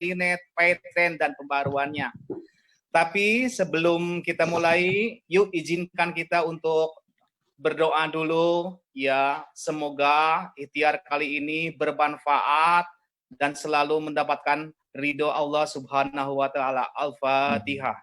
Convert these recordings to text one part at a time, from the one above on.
Linet, patent, dan pembaruannya. Tapi sebelum kita mulai, yuk izinkan kita untuk berdoa dulu. Ya, semoga ikhtiar kali ini bermanfaat dan selalu mendapatkan ridho Allah Subhanahu wa taala. Al-Fatihah.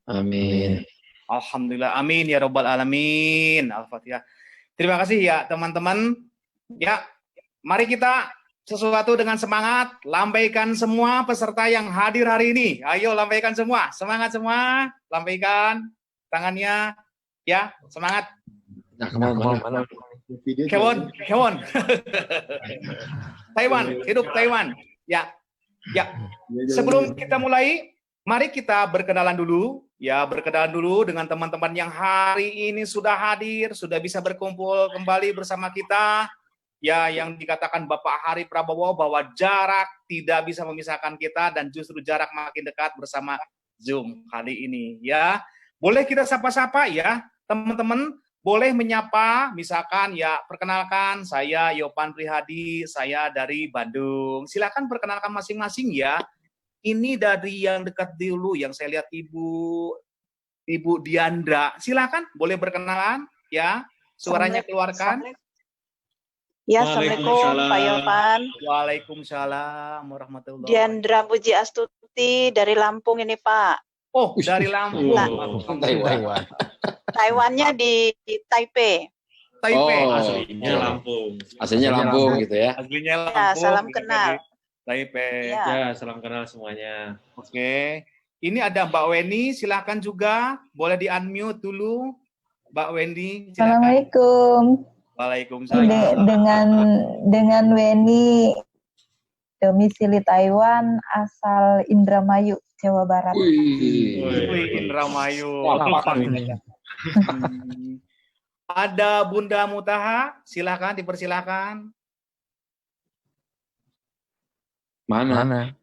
Amin. Alhamdulillah, amin ya robbal alamin. Al-Fatihah. Terima kasih ya teman-teman. Ya, mari kita sesuatu dengan semangat, lambaikan semua peserta yang hadir hari ini. Ayo lambaikan semua, semangat semua, lambaikan tangannya, ya semangat. Kewon. Taiwan, hidup Taiwan. Ya. Sebelum kita mulai, mari kita berkenalan dulu. Ya, berkenalan dulu dengan teman-teman yang hari ini sudah hadir, sudah bisa berkumpul kembali bersama kita. Ya, yang dikatakan Bapak Hari Prabowo bahwa jarak tidak bisa memisahkan kita dan justru jarak makin dekat bersama Zoom kali ini. Ya, boleh kita sapa-sapa ya, teman-teman. Boleh menyapa, misalkan ya, perkenalkan saya Yopan Prihadi, saya dari Bandung. Silakan perkenalkan masing-masing ya. Ini dari yang dekat dulu, yang saya lihat Ibu Diandra. Silakan, boleh berkenalan ya. Suaranya keluarkan. Ya, Assalamualaikum Pak Yopan. Waalaikumsalam warahmatullahi wabarakatuh. Diandra Puji Astuti dari Lampung ini Pak. Oh, dari Lampung. Taiwan. Taiwannya di Taipei. Taipei. Aslinya Lampung. Aslinya Lampung gitu ya. Aslinya Lampung. Ya, salam gitu, kenal. Taipei. Ya, salam kenal semuanya. Oke. Ini ada Mbak Weni, silakan juga. Boleh di-unmute dulu. Mbak Weni, silakan. Assalamualaikum. Waalaikumsalam. Dengan Weni, domisili Taiwan, asal Indramayu, Jawa Barat. Wih, Indramayu. Ada Bunda Mutaha, silakan dipersilakan. Mana?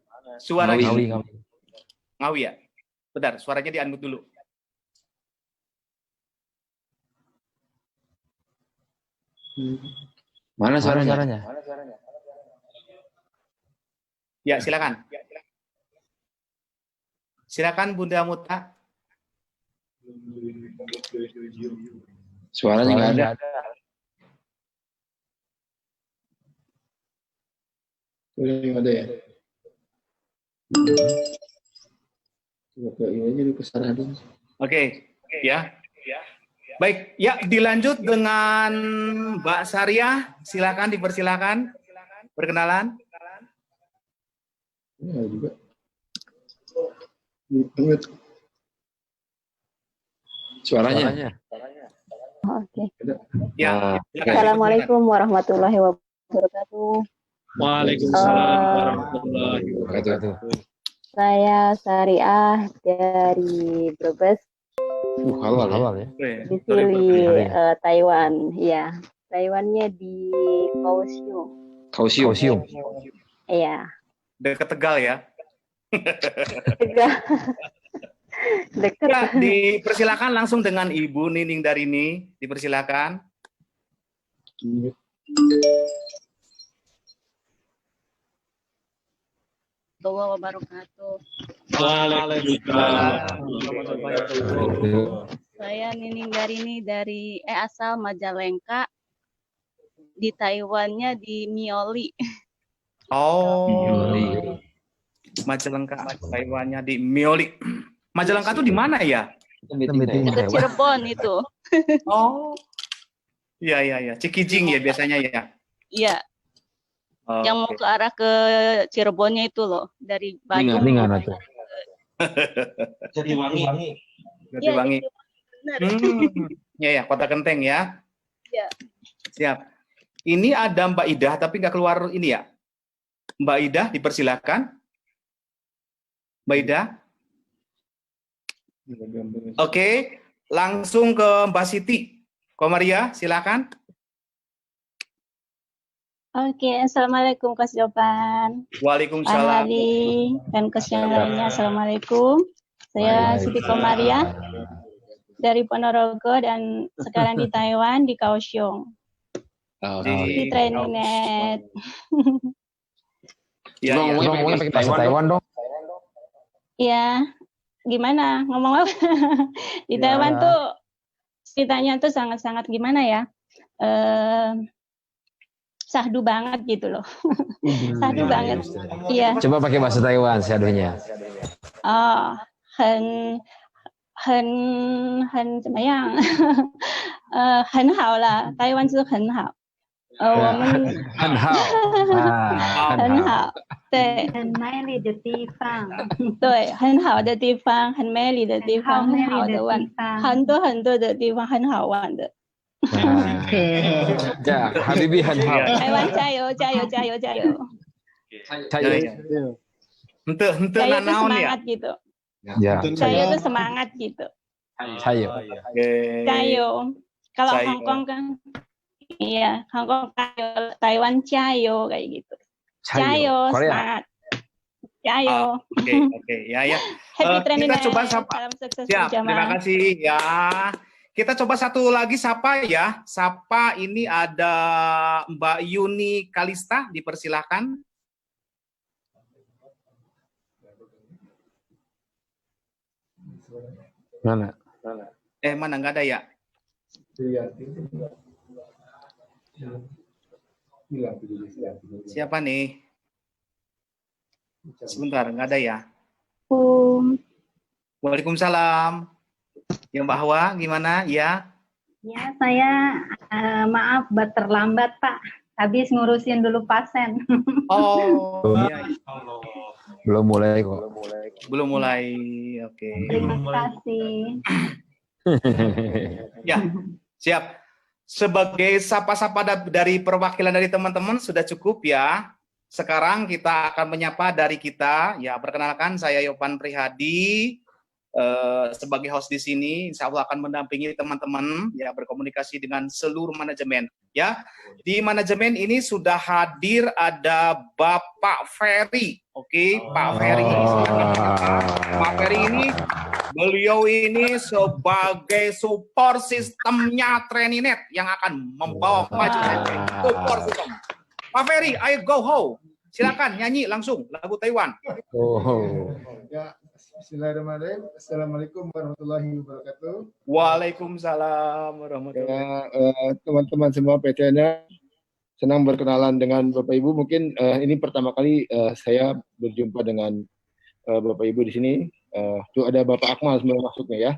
Suaranya Ngawi. ya. Bentar, suaranya di-unmute dulu. Mana suaranya? Ya, silakan. Silakan Bunda Muta. Suaranya nggak ada. Nggak ada ya? Coba ke ini aja dulu, ke sana dulu. Oke, ya. Baik, ya dilanjut dengan Mbak Sariah. Silakan dipersilakan. Perkenalan. Ya, juga. Suaranya. Oke. Ya. Assalamualaikum warahmatullahi wabarakatuh. Waalaikumsalam warahmatullahi wabarakatuh. Saya Syariah dari Brebes, Halal ya. domisili Taiwan. Ya, Taiwannya di Kaohsiung. Iya. Dekat Tegal ya. Dekat. Ya, dipersilakan langsung dengan Ibu Nining Darini. Dipersilakan. Wabarakatuh. Waalaikumsalam. Saya Nining Darini dari asal Majalengka. Di Taiwannya di Mioli. Oh. Majalengka, Taiwannya di Mioli. Majalengka itu di mana ya? Dekat Cirebon itu. Oh. Iya. Cikijing ya biasanya ya. Iya. Oh, Yang mau ke arah ke Cirebonnya itu loh, dari Bandung. Jatiwangi. Jatiwangi. Ya, Kota Genteng ya. Iya. Siap. Ini ada Mbak Idah tapi nggak keluar ini ya. Mbak Idah dipersilakan. Mbak Idah. Oke, langsung ke Mbak Siti. Komaria, silakan. Oke, Assalamualaikum Coach Jopan, Pak Waalaikumsalam. Hadi, dan Coach yang lainnya. Assalamualaikum. Saya Siti Komaria dari Ponorogo dan sekarang di Taiwan, di Kaohsiung. Di training net. Ya, Coba ngomongnya pakai bahasa Taiwan dong. Iya, gimana? Ngomong apa? Di Taiwan tuh ceritanya tuh sangat-sangat gimana ya? Sahdu banget gitu loh. Sahdu banget. Iya. Coba pakai bahasa Taiwan syadunya. Oh, 很怎么样？很好啦，台湾是很好。我们很好，很好，对，很美丽的地方，对，很好的地方，很美丽的地方，很好的玩，很多很多的地方很好玩的。Ya, Habibi 很好。台湾加油，加油，加油，加油！ Hente Jayo na itu naon ya. semangat gitu. Ya. Jayo itu semangat gitu. Cayo. Jayo. Kalau Jayo. Hongkong kan, iya, Hongkong jayo, Taiwan jayo kayak gitu. Jayo, Korea. semangat. Jayo. Oke, ya. Happy training. Kita coba sapa. Salam sukses Siap, terima berjamaah. kasih ya. Kita coba satu lagi sapa ya. Sapa ini ada Mbak Yuni Kalista, dipersilahkan. Mana? Mana nggak ada ya? Siapa nih? Sebentar, nggak ada ya? Waalaikumsalam. Ya Mbak Hawa, gimana? Ya. Ya, saya maaf terlambat Pak. Habis ngurusin dulu pasien. Oh, iya. Belum mulai kok. Belum mulai. Oke. Terima kasih. Ya, siap. Sebagai sapa-sapa dari perwakilan dari teman-teman sudah cukup ya. Sekarang kita akan menyapa dari kita. Ya, perkenalkan saya Yopan Prihadi. Sebagai host di sini, insya Allah akan mendampingi teman-teman ya berkomunikasi dengan seluruh manajemen. Ya, di manajemen ini sudah hadir ada Bapak Ferry. Oke, Pak Ferry. Pak Ferry ini, beliau ini sebagai support sistemnya Training.net yang akan membawa maju support sistem. Pak Ferry, ayo go ho. Silakan nyanyi langsung lagu Taiwan. Ya, bismillahirrahmanirrahim. Assalamualaikum warahmatullahi wabarakatuh. Waalaikumsalam warahmatullahi wabarakatuh. Teman-teman semua PTN, senang berkenalan dengan Bapak Ibu. Mungkin ini pertama kali saya berjumpa dengan Bapak Ibu di sini. Tuh ada Bapak Akmal sebenarnya masuknya ya.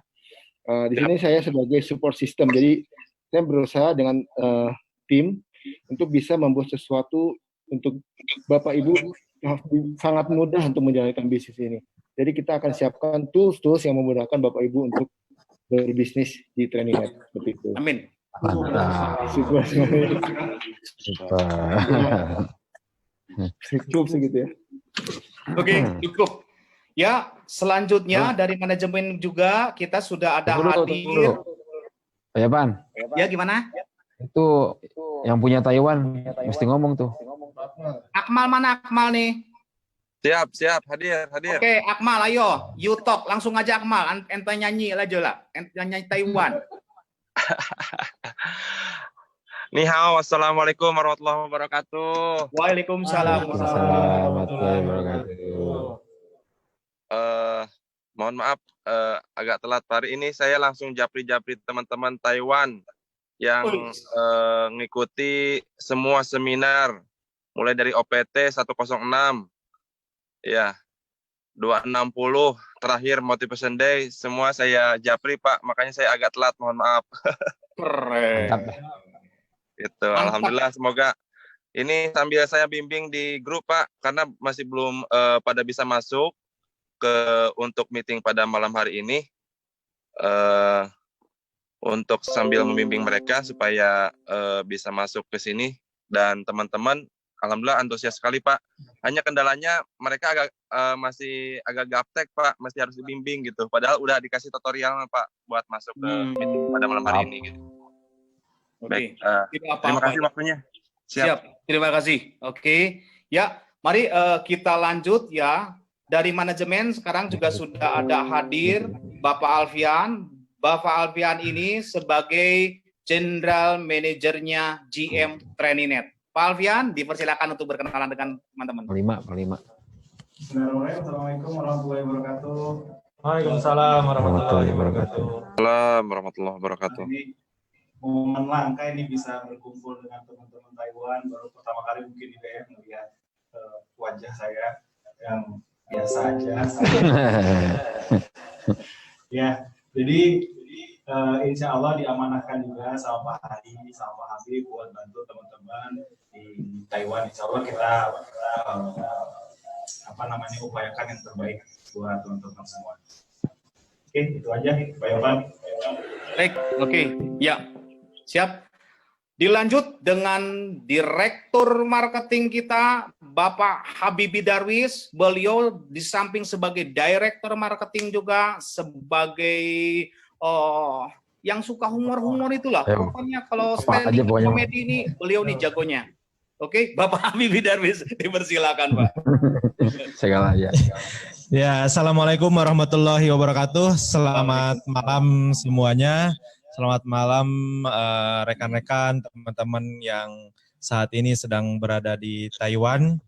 Di sini saya sebagai support system. Jadi saya berusaha dengan tim untuk bisa membuat sesuatu untuk Bapak Ibu sangat mudah untuk menjalankan bisnis ini. Jadi kita akan siapkan tools-tools yang memudahkan Bapak Ibu untuk berbisnis di Training.net seperti itu. Amin. Super. Cukup segitu ya. Oke, cukup. Ya, selanjutnya dari manajemen juga kita sudah ada hadir. Ya, Pan. Ya, gimana? Itu yang punya Taiwan mesti ngomong tuh. Akmal mana Akmal nih? Siap, hadir. Oke, Akmal, ayo, you talk, langsung aja Akmal, ente nyanyi aja lah, ente nyanyi Taiwan. Ni hao, assalamualaikum warahmatullahi wabarakatuh. Waalaikumsalam warahmatullahi wabarakatuh. Mohon maaf, agak telat hari ini saya langsung japri-japri teman-teman Taiwan yang ngikuti semua seminar, mulai dari OPT 106. Ya, 260 terakhir Motivation Day, semua saya japri Pak, makanya saya agak telat, mohon maaf. Keren. Gitu, alhamdulillah, semoga ini sambil saya bimbing di grup Pak, karena masih belum pada bisa masuk untuk meeting pada malam hari ini, untuk sambil membimbing mereka supaya bisa masuk ke sini, dan teman-teman alhamdulillah antusias sekali Pak. Hanya kendalanya mereka masih agak gaptek Pak, masih harus dibimbing gitu. Padahal udah dikasih tutorial Pak buat masuk ke meeting pada malam hari ini. Gitu. Baik, terima kasih waktunya. Siap. Terima kasih. Oke. Ya, mari kita lanjut ya. Dari manajemen sekarang juga sudah ada hadir Bapak Alfian. Bapak Alfian ini sebagai General Manajernya GM Training.net. Pak Alfian, dipersilakan untuk berkenalan dengan teman-teman. Panglima. Assalamualaikum warahmatullahi wabarakatuh. Waalaikumsalam warahmatullahi wabarakatuh. Assalamualaikum warahmatullahi wabarakatuh. Ini momen langka ini bisa berkumpul dengan teman-teman Taiwan. Baru pertama kali mungkin juga ya melihat wajah saya yang biasa aja. Ya, jadi insya Allah diamanahkan juga sama Pak Hadi, sama Pak Habib buat bantu teman-teman di Taiwan. Insya Allah kita upayakan yang terbaik buat teman-teman semua. Oke, itu aja Pak Yohan. Baik, oke. Ya, siap. Dilanjut dengan Direktur Marketing kita, Bapak Habibi Darwis. Beliau di samping sebagai Direktur Marketing juga sebagai yang suka humor-humor itulah. Pokoknya kalau standing komedi ini, beliau nih jagonya. Oke, Bapak Habibi Darwis, dipersilakan Pak. Segala ya. Ya, assalamualaikum warahmatullahi wabarakatuh. Selamat malam semuanya. Selamat malam rekan-rekan, teman-teman yang saat ini sedang berada di Taiwan.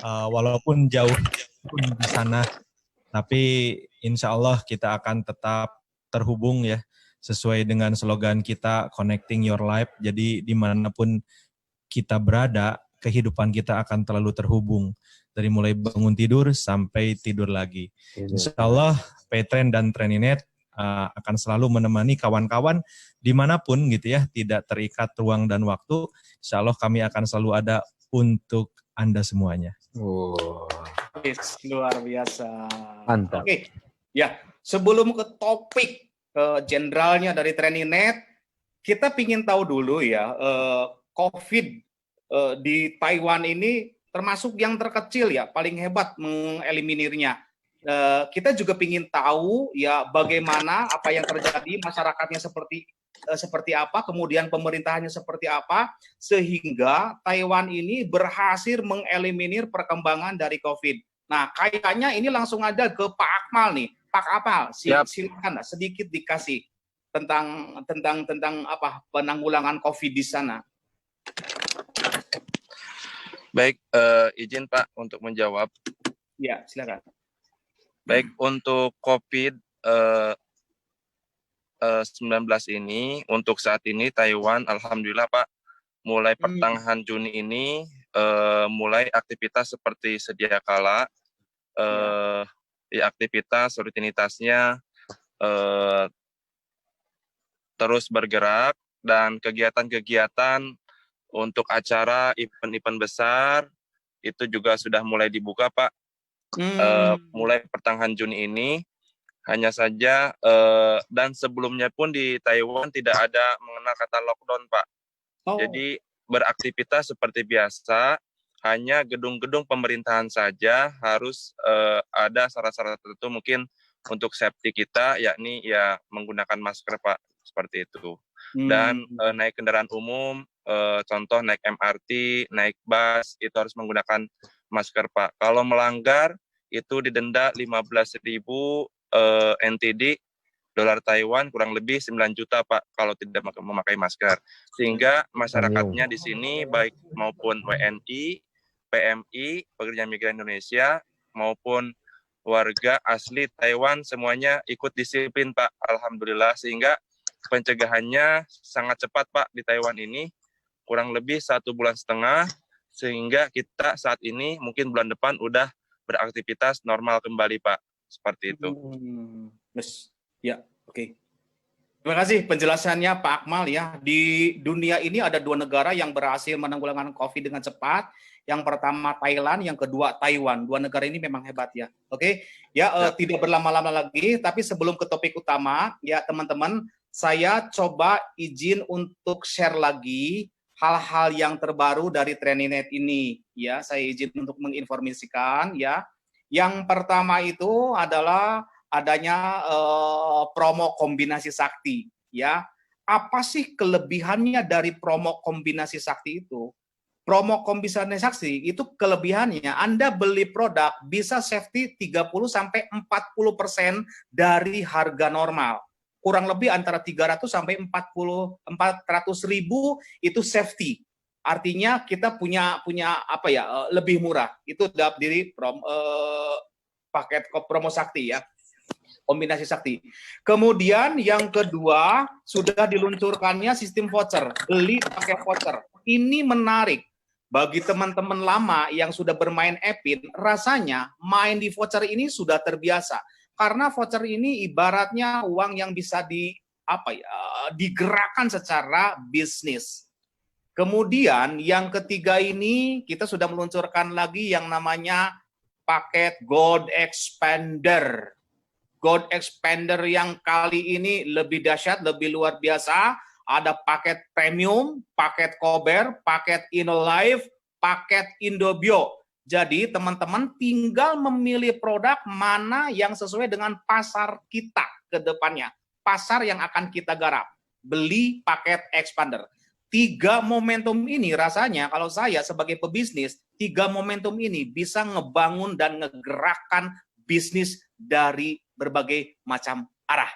Walaupun jauh di sana, tapi insya Allah kita akan tetap terhubung ya, sesuai dengan slogan kita, Connecting Your Life. Jadi dimanapun kita berada, kehidupan kita akan terlalu terhubung. Dari mulai bangun tidur sampai tidur lagi. Insya Allah, Paytrain dan Training.net akan selalu menemani kawan-kawan dimanapun gitu ya, tidak terikat ruang dan waktu. Insya Allah kami akan selalu ada untuk Anda semuanya. Luar biasa. Mantap. Oke, ya sebelum ke topik generalnya dari Training.net, kita ingin tahu dulu ya, COVID di Taiwan ini termasuk yang terkecil ya, paling hebat mengeliminirnya. Kita juga ingin tahu ya bagaimana apa yang terjadi, masyarakatnya seperti apa, kemudian pemerintahannya seperti apa, sehingga Taiwan ini berhasil mengeliminir perkembangan dari COVID. Nah, kayaknya ini langsung aja ke Pak Akmal nih. Pak Akmal, silakan sedikit dikasih tentang apa penanggulangan COVID di sana. Baik, izin Pak untuk menjawab. Ya, silakan. Baik, untuk COVID-19 ini, untuk saat ini Taiwan, alhamdulillah Pak, mulai pertengahan Juni ini, mulai aktivitas seperti sedia kala, aktivitas rutinitasnya terus bergerak, dan kegiatan-kegiatan untuk acara event-event besar itu juga sudah mulai dibuka Pak. Mulai pertengahan Juni ini, hanya saja dan sebelumnya pun di Taiwan tidak ada mengenal kata lockdown Pak. Jadi beraktivitas seperti biasa, hanya gedung-gedung pemerintahan saja harus ada syarat-syarat tertentu mungkin untuk safety kita, yakni ya menggunakan masker Pak, seperti itu. Dan naik kendaraan umum, contoh naik MRT, naik bus, itu harus menggunakan masker Pak. Kalau melanggar itu didenda 15.000 NTD dolar Taiwan, kurang lebih 9 juta Pak kalau tidak memakai masker. Sehingga masyarakatnya di sini baik maupun WNI, PMI, pekerja migran Indonesia maupun warga asli Taiwan semuanya ikut disiplin Pak, alhamdulillah, sehingga pencegahannya sangat cepat Pak di Taiwan ini, kurang lebih 1,5 bulan, sehingga kita saat ini mungkin bulan depan udah beraktivitas normal kembali Pak, seperti itu. Yes. Ya, oke. Terima kasih penjelasannya Pak Akmal ya. Di dunia ini ada 2 negara yang berhasil menanggulangi COVID dengan cepat. Yang pertama Thailand, yang kedua Taiwan. 2 negara ini memang hebat ya. Oke, ya tidak berlama-lama lagi. Tapi sebelum ke topik utama, ya teman-teman, saya coba izin untuk share lagi hal-hal yang terbaru dari Training.net ini. Ya, saya izin untuk menginformasikan ya. Yang pertama itu adalah adanya promo kombinasi sakti ya. Apa sih kelebihannya dari promo kombinasi sakti itu? promo komisarisasi itu kelebihannya Anda beli produk bisa safety 30-40% dari harga normal. Kurang lebih antara 300 sampai 400 ribu itu safety. Artinya kita punya apa ya, lebih murah. Itu dari paket promo sakti ya. Kombinasi sakti. Kemudian yang kedua sudah diluncurkannya sistem voucher, beli pakai voucher. Ini menarik bagi teman-teman lama yang sudah bermain Epin. Rasanya main di voucher ini sudah terbiasa karena voucher ini ibaratnya uang yang bisa digerakkan secara bisnis. Kemudian yang ketiga ini kita sudah meluncurkan lagi yang namanya paket Gold Expander. Gold Expander yang kali ini lebih dahsyat, lebih luar biasa. Ada paket premium, paket Kober, paket InnoLife, paket Indobio. Jadi teman-teman tinggal memilih produk mana yang sesuai dengan pasar kita ke depannya. Pasar yang akan kita garap. Beli paket Expander. 3 momentum ini rasanya kalau saya sebagai pebisnis, 3 momentum ini bisa ngebangun dan ngegerakkan bisnis dari berbagai macam arah.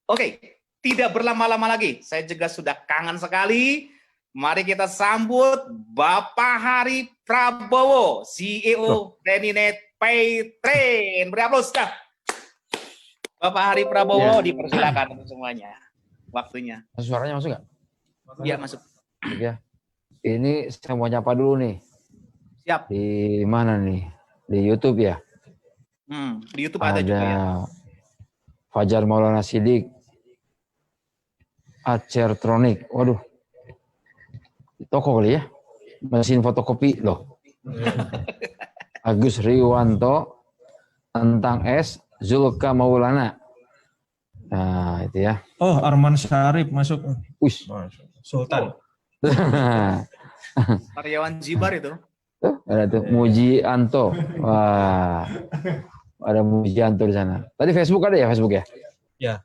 Oke, tidak berlama-lama lagi. Saya juga sudah kangen sekali. Mari kita sambut Bapak Hari Prabowo, CEO Reninet Paytrain. Beri aplaus dah. Bapak Hari Prabowo dipersilakan untuk semuanya. Waktunya. Suaranya masuk nggak? Iya, masuk. Ya. Ini saya mau nyapa dulu nih. Siap. Di mana nih? Di YouTube ya? Di YouTube ada juga ya. Fajar Maulana Sidik. Acertronic. Waduh. Toko kali ya? Mesin fotokopi loh. Agus Riwanto. Tentang S. Zulka Maulana. Nah, itu ya. Oh, Arman Syarif masuk. Ush. Sultan. Karyawan Jibar itu. Ada tuh Muji Anto. Wah. Ada Muji Anto di sana. Tadi Facebook ada ya, Facebook ya? Ya.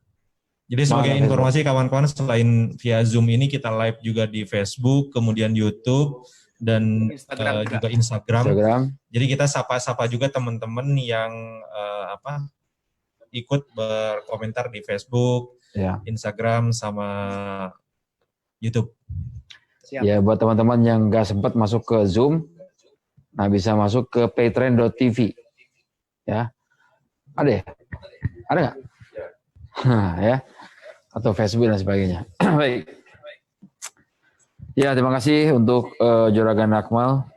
Jadi sebagai informasi kawan-kawan, selain via Zoom ini kita live juga di Facebook, kemudian YouTube dan juga Instagram. Jadi kita sapa-sapa juga teman-teman yang ikut berkomentar di Facebook, Instagram sama YouTube. Siap. Ya, buat teman-teman yang nggak sempat masuk ke Zoom, nah bisa masuk ke paytrain.tv. Ya. Ada ya? Ada nggak? Ya. Atau Facebook dan sebagainya. Baik. Ya, terima kasih untuk Juragan Akmal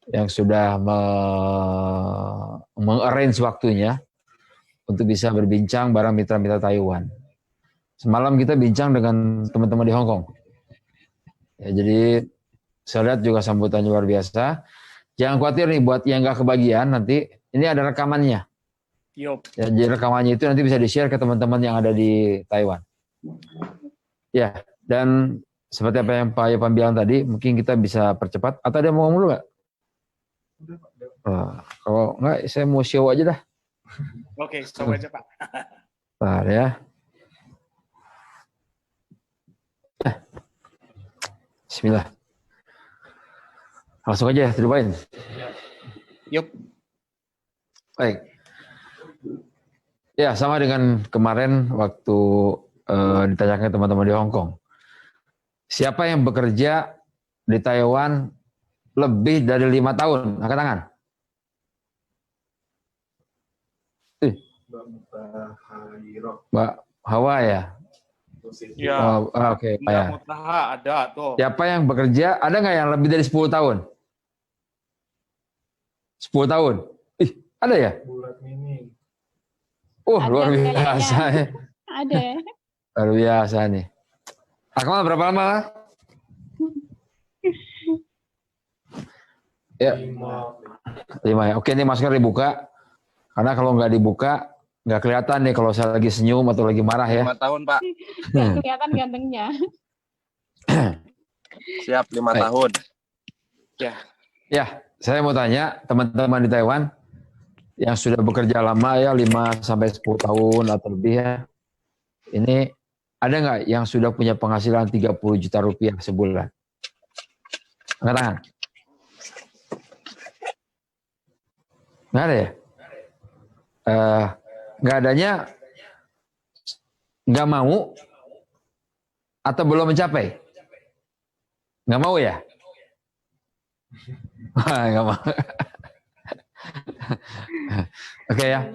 yang sudah meng-arrange waktunya untuk bisa berbincang bareng mitra-mitra Taiwan. Semalam kita bincang dengan teman-teman di Hong Kong. Ya, jadi saya lihat juga sambutannya luar biasa. Jangan khawatir nih buat yang nggak kebagian, nanti ini ada rekamannya. Ya, jadi rekamannya itu nanti bisa di-share ke teman-teman yang ada di Taiwan. Ya, dan seperti apa yang Pak Yopan bilang tadi, mungkin kita bisa percepat. Atau ada yang mau ngomong dulu nggak? Kalau nggak, saya mau show aja dah. Oke, show aja Pak. Bentar ya. Bismillah. Langsung aja, terbaik. Yup. Baik. Ya, sama dengan kemarin waktu ditanyakan teman-teman di Hong Kong. Siapa yang bekerja di Taiwan lebih dari 5 tahun? Angkat tangan. Mbak Hawa ya? Ya. Oke, Pak ya. Mutaha ada tuh. Siapa yang bekerja, ada nggak yang lebih dari 10 tahun? 10 tahun? Ada ya? Luar biasa ya. Ada. Luar biasa nih. Akmal berapa lama? Ya. 5 ya. Oke, ini masker dibuka. Karena kalau nggak dibuka, nggak kelihatan nih kalau saya lagi senyum atau lagi marah ya. 5 tahun, Pak. Nggak kelihatan gantengnya. Siap, 5 tahun. Ya, saya mau tanya teman-teman di Taiwan yang sudah bekerja lama ya 5 sampai 10 tahun atau lebih ya. Ini ada nggak yang sudah punya penghasilan 30 juta rupiah sebulan? Angkat tangan. Nggak ada ya? Nggak adanya nggak mau atau belum mencapai? Nggak mau ya? Nggak mau. Oke ya.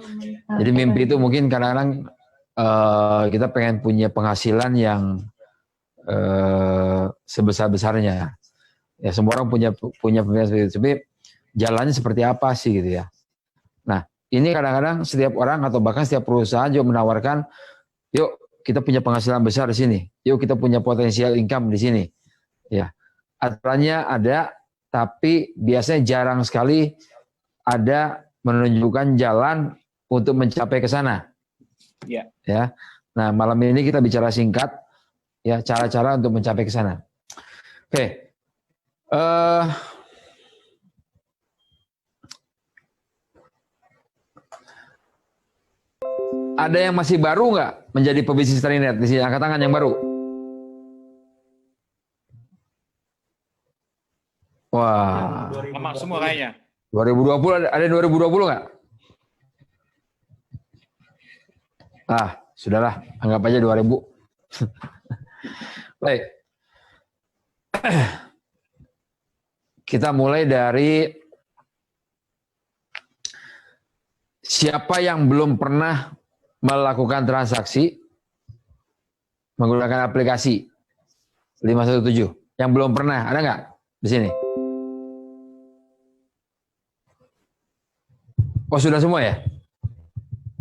Jadi mimpi itu mungkin kadang-kadang kita pengen punya penghasilan yang sebesar-besarnya. Ya semua orang punya pemikiran seperti itu. Tapi jalannya seperti apa sih gitu ya. Nah, ini kadang-kadang setiap orang atau bahkan setiap perusahaan juga menawarkan, yuk kita punya penghasilan besar di sini. Yuk kita punya potensial income di sini. Ya. Aturannya ada, tapi biasanya jarang sekali ada menunjukkan jalan untuk mencapai ke sana. Ya. Ya. Nah, malam ini kita bicara singkat ya cara-cara untuk mencapai ke sana. Oke. Ada yang masih baru nggak menjadi pebisnis Trinet di sini? Angkat tangan yang baru. Wah. Lama semua kayaknya. 2020 ada 2020 nggak? Ah, sudahlah, anggap aja 2000. Baik. Kita mulai dari siapa yang belum pernah melakukan transaksi menggunakan aplikasi 517. Yang belum pernah, ada nggak di sini? Oh, sudah semua ya?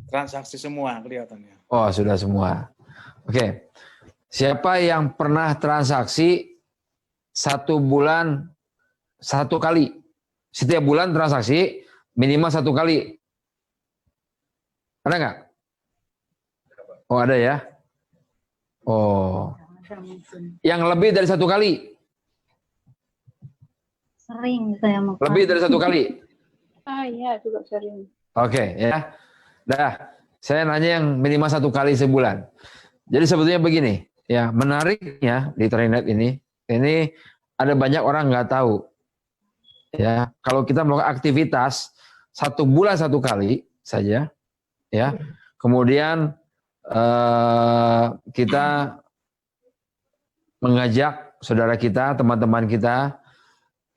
Transaksi semua kelihatannya. Oh, sudah semua. Oke. Siapa yang pernah transaksi 1 bulan 1 kali? Setiap bulan transaksi minimal 1 kali. Ada nggak? Oh, ada ya? Oh. Yang lebih dari 1 kali? Sering saya mau. Lebih dari 1 kali? Iya, juga sering. Oke, ya. Dah, saya nanya yang minimal 1 kali sebulan. Jadi sebetulnya begini, ya menariknya di Trinet ini ada banyak orang nggak tahu. Ya, kalau kita melakukan aktivitas 1 bulan 1 kali saja, ya. Kemudian kita mengajak saudara kita, teman-teman kita,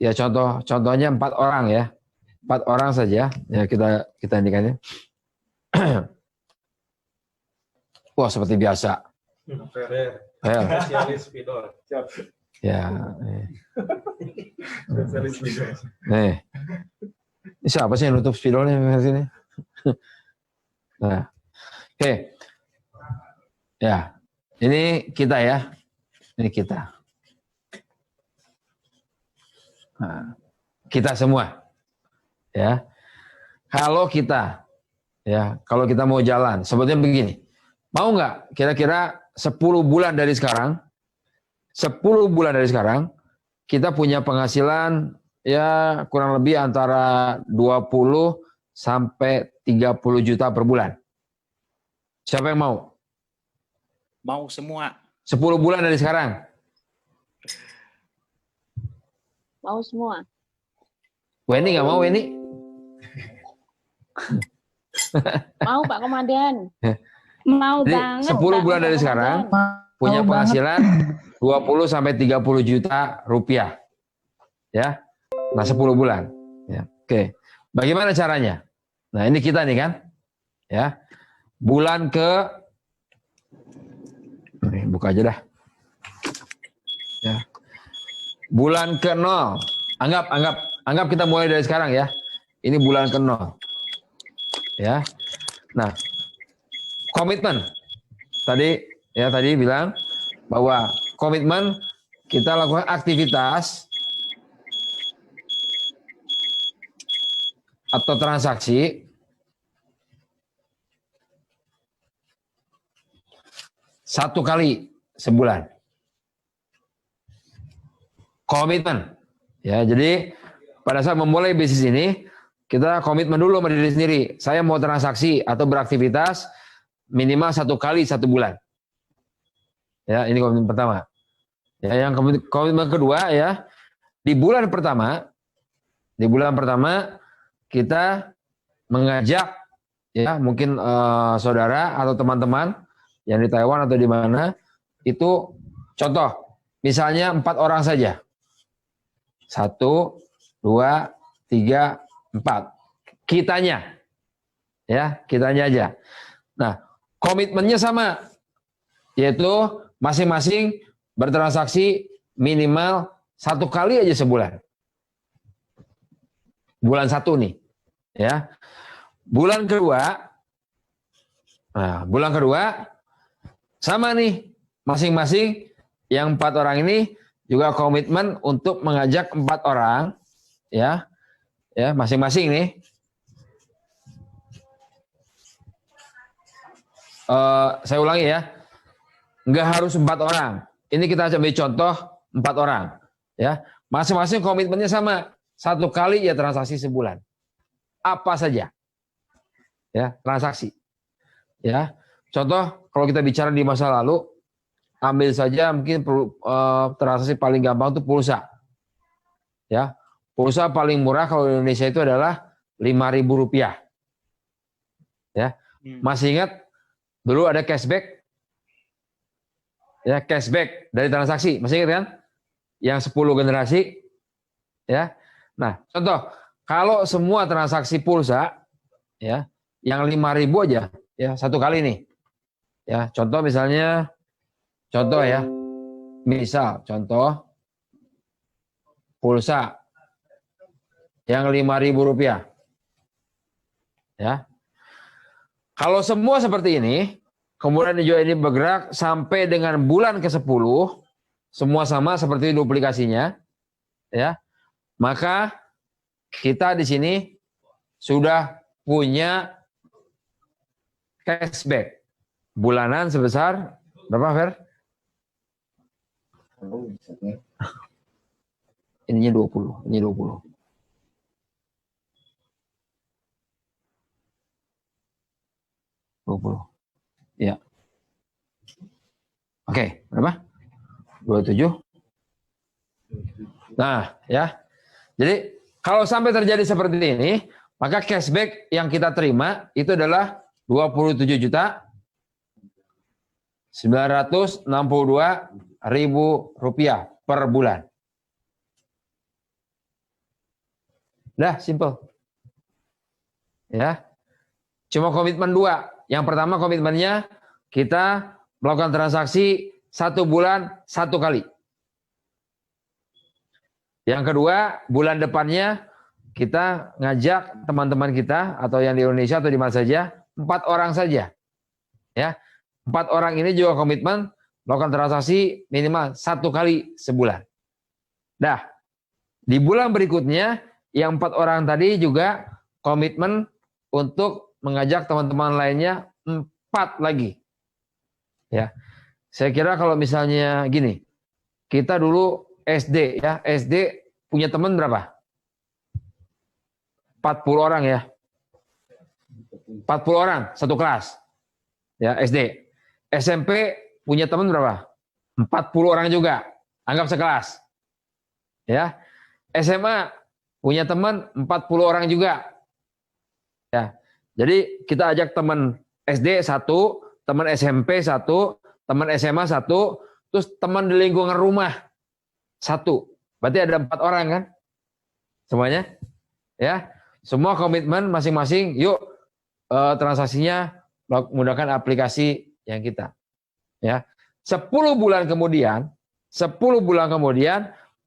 ya contohnya 4 orang ya, 4 orang saja, ya kita indikannya. Wah, seperti biasa. Spesialis spidol. Ya. Spesialis spidol. Nih. Ini siapa sih yang nutup spidolnya di sini? Nah. Oke. Ya. Ini kita ya. Ini kita. Nah, kita semua. Ya. Kalau kita mau jalan, sebetulnya begini. Mau nggak kira-kira 10 bulan dari sekarang, 10 bulan dari sekarang, kita punya penghasilan ya kurang lebih antara 20 sampai 30 juta per bulan. Siapa yang mau? Mau semua. 10 bulan dari sekarang. Mau semua. Weni nggak mau, Weni? Mau Pak Komandan. Mau Jadi, banget. 10 bulan dari sekarang punya penghasilan 20 sampai 30 juta rupiah. Ya. Nah, 10 bulan. Ya. Oke. Bagaimana caranya? Nah, ini kita nih kan. Ya. Bulan ke buka aja dah. Ya. Bulan ke 0. Anggap kita mulai dari sekarang ya. Ini bulan ke 0. Ya. Nah, komitmen. Tadi bilang bahwa komitmen kita lakukan aktivitas atau transaksi satu kali sebulan. Komitmen. Ya, jadi pada saat memulai bisnis ini, kita komitmen dulu sama diri sendiri. Saya mau transaksi atau beraktivitas minimal 1 kali 1 bulan. Ya, ini komitmen pertama. Ya, yang komitmen kedua ya, Di bulan pertama kita mengajak ya mungkin saudara atau teman-teman yang di Taiwan atau di mana itu contoh misalnya 4 orang saja. 1, 2, 3, 4. Kitanya aja. Nah, komitmennya sama, yaitu masing-masing bertransaksi minimal 1 kali aja sebulan. Bulan 1 nih, ya. Bulan kedua sama nih, masing-masing yang 4 orang ini juga komitmen untuk mengajak 4 orang, ya masing-masing nih. Saya ulangi ya, nggak harus 4 orang. Ini kita ambil contoh 4 orang, ya. Masing-masing komitmennya sama, 1 kali ya transaksi sebulan. Apa saja, ya transaksi, ya. Contoh kalau kita bicara di masa lalu, ambil saja mungkin transaksi paling gampang itu pulsa, ya. Pulsa paling murah kalau di Indonesia itu adalah Rp5.000, ya. Masih ingat? Dulu ada cashback, ya cashback dari transaksi, masih ingat kan? Yang 10 generasi, ya. Nah, contoh kalau semua transaksi pulsa, ya, yang 5.000 aja, ya 1 kali nih, ya. Contoh misalnya, contoh pulsa yang Rp5.000, ya. Kalau semua seperti ini, kemudian juga ini bergerak sampai dengan bulan ke-10, semua sama seperti duplikasinya, ya. Maka kita di sini sudah punya cashback bulanan sebesar berapa, Fer? Ininya 20, ini 20. Ya. Oke, berapa? 27. Nah, ya. Jadi kalau sampai terjadi seperti ini, maka cashback yang kita terima itu adalah 27.962.000 rupiah per bulan. Dah, simple. Ya. Cuma komitmen 2. Yang pertama komitmennya kita melakukan transaksi 1 bulan 1 kali. Yang kedua, bulan depannya kita ngajak teman-teman kita atau yang di Indonesia atau di mana saja, 4 orang saja. Ya. 4 orang ini juga komitmen melakukan transaksi minimal 1 kali sebulan. Dah. Di bulan berikutnya yang 4 orang tadi juga komitmen untuk mengajak teman-teman lainnya 4 lagi. Ya. Saya kira kalau misalnya gini, kita dulu SD ya, SD punya teman berapa? 40 orang ya. 40 orang satu kelas. Ya, SD. SMP punya teman berapa? 40 orang juga. Anggap sekelas. Ya. SMA punya teman 40 orang juga. Ya. Jadi kita ajak teman SD 1, teman SMP 1, teman SMA 1, terus teman di lingkungan rumah 1. Berarti ada 4 orang kan? Semuanya? Ya. Semua komitmen masing-masing, yuk transaksinya menggunakan aplikasi yang kita. Ya. 10 bulan kemudian,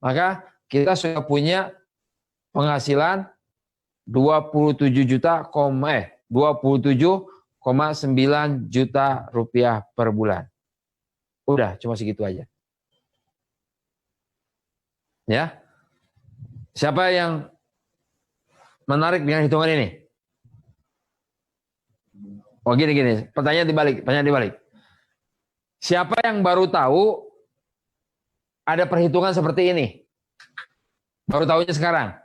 maka kita sudah punya penghasilan 27,9 juta rupiah per bulan. Udah, cuma segitu aja. Ya. Siapa yang menarik dengan hitungan ini? Oh gini, pertanyaan dibalik. Siapa yang baru tahu ada perhitungan seperti ini? Baru tahunya sekarang?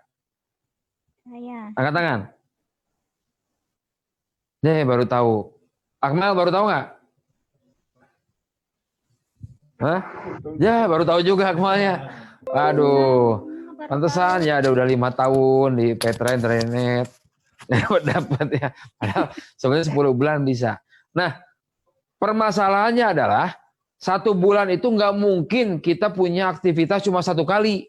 Saya. Angkat tangan. Baru tahu. Akmal baru tahu nggak? Hah? Ya, baru tahu juga Akmalnya. Aduh. Pantesan ya ada udah 5 tahun di Petra Internet. Dapat ya. Padahal sebenarnya 10 bulan bisa. Nah, permasalahannya adalah 1 bulan itu nggak mungkin kita punya aktivitas cuma 1 kali.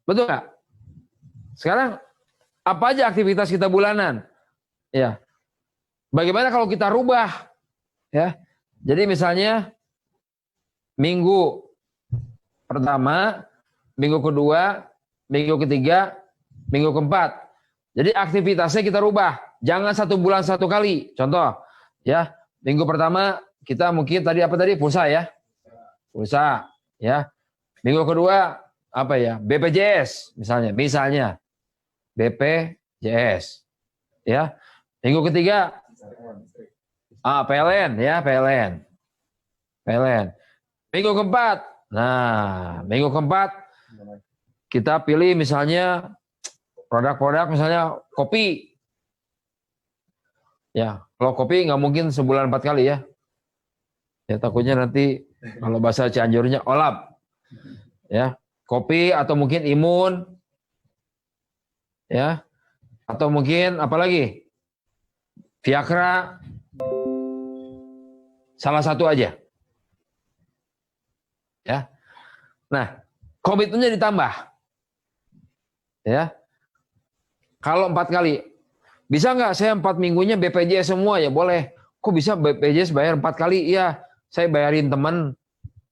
Betul nggak? Sekarang apa aja aktivitas kita bulanan? Ya. Bagaimana kalau kita rubah? Ya. Jadi misalnya minggu pertama, minggu kedua, minggu ketiga, minggu keempat. Jadi aktivitasnya kita rubah. Jangan 1 bulan 1 kali. Contoh, ya, minggu pertama kita mungkin tadi apa tadi? Pulsa ya. Pulsa, ya. Minggu kedua apa ya? BPJS misalnya. Misalnya BPJS. Ya. Minggu ketiga PLN ya, PLN. Minggu keempat. Nah, minggu keempat kita pilih misalnya produk-produk misalnya kopi. Ya, kalau kopi nggak mungkin sebulan 4 kali ya. Ya takutnya nanti kalau bahasa Cianjurnya olap. Ya, kopi atau mungkin imun. Ya. Atau mungkin apa lagi? Viagra. Salah satu aja. Ya. Nah, komitmennya ditambah. Ya. Kalau 4 kali, bisa nggak saya 4 minggunya BPJS semua? Ya boleh. Kok bisa BPJS bayar 4 kali? Iya, saya bayarin teman,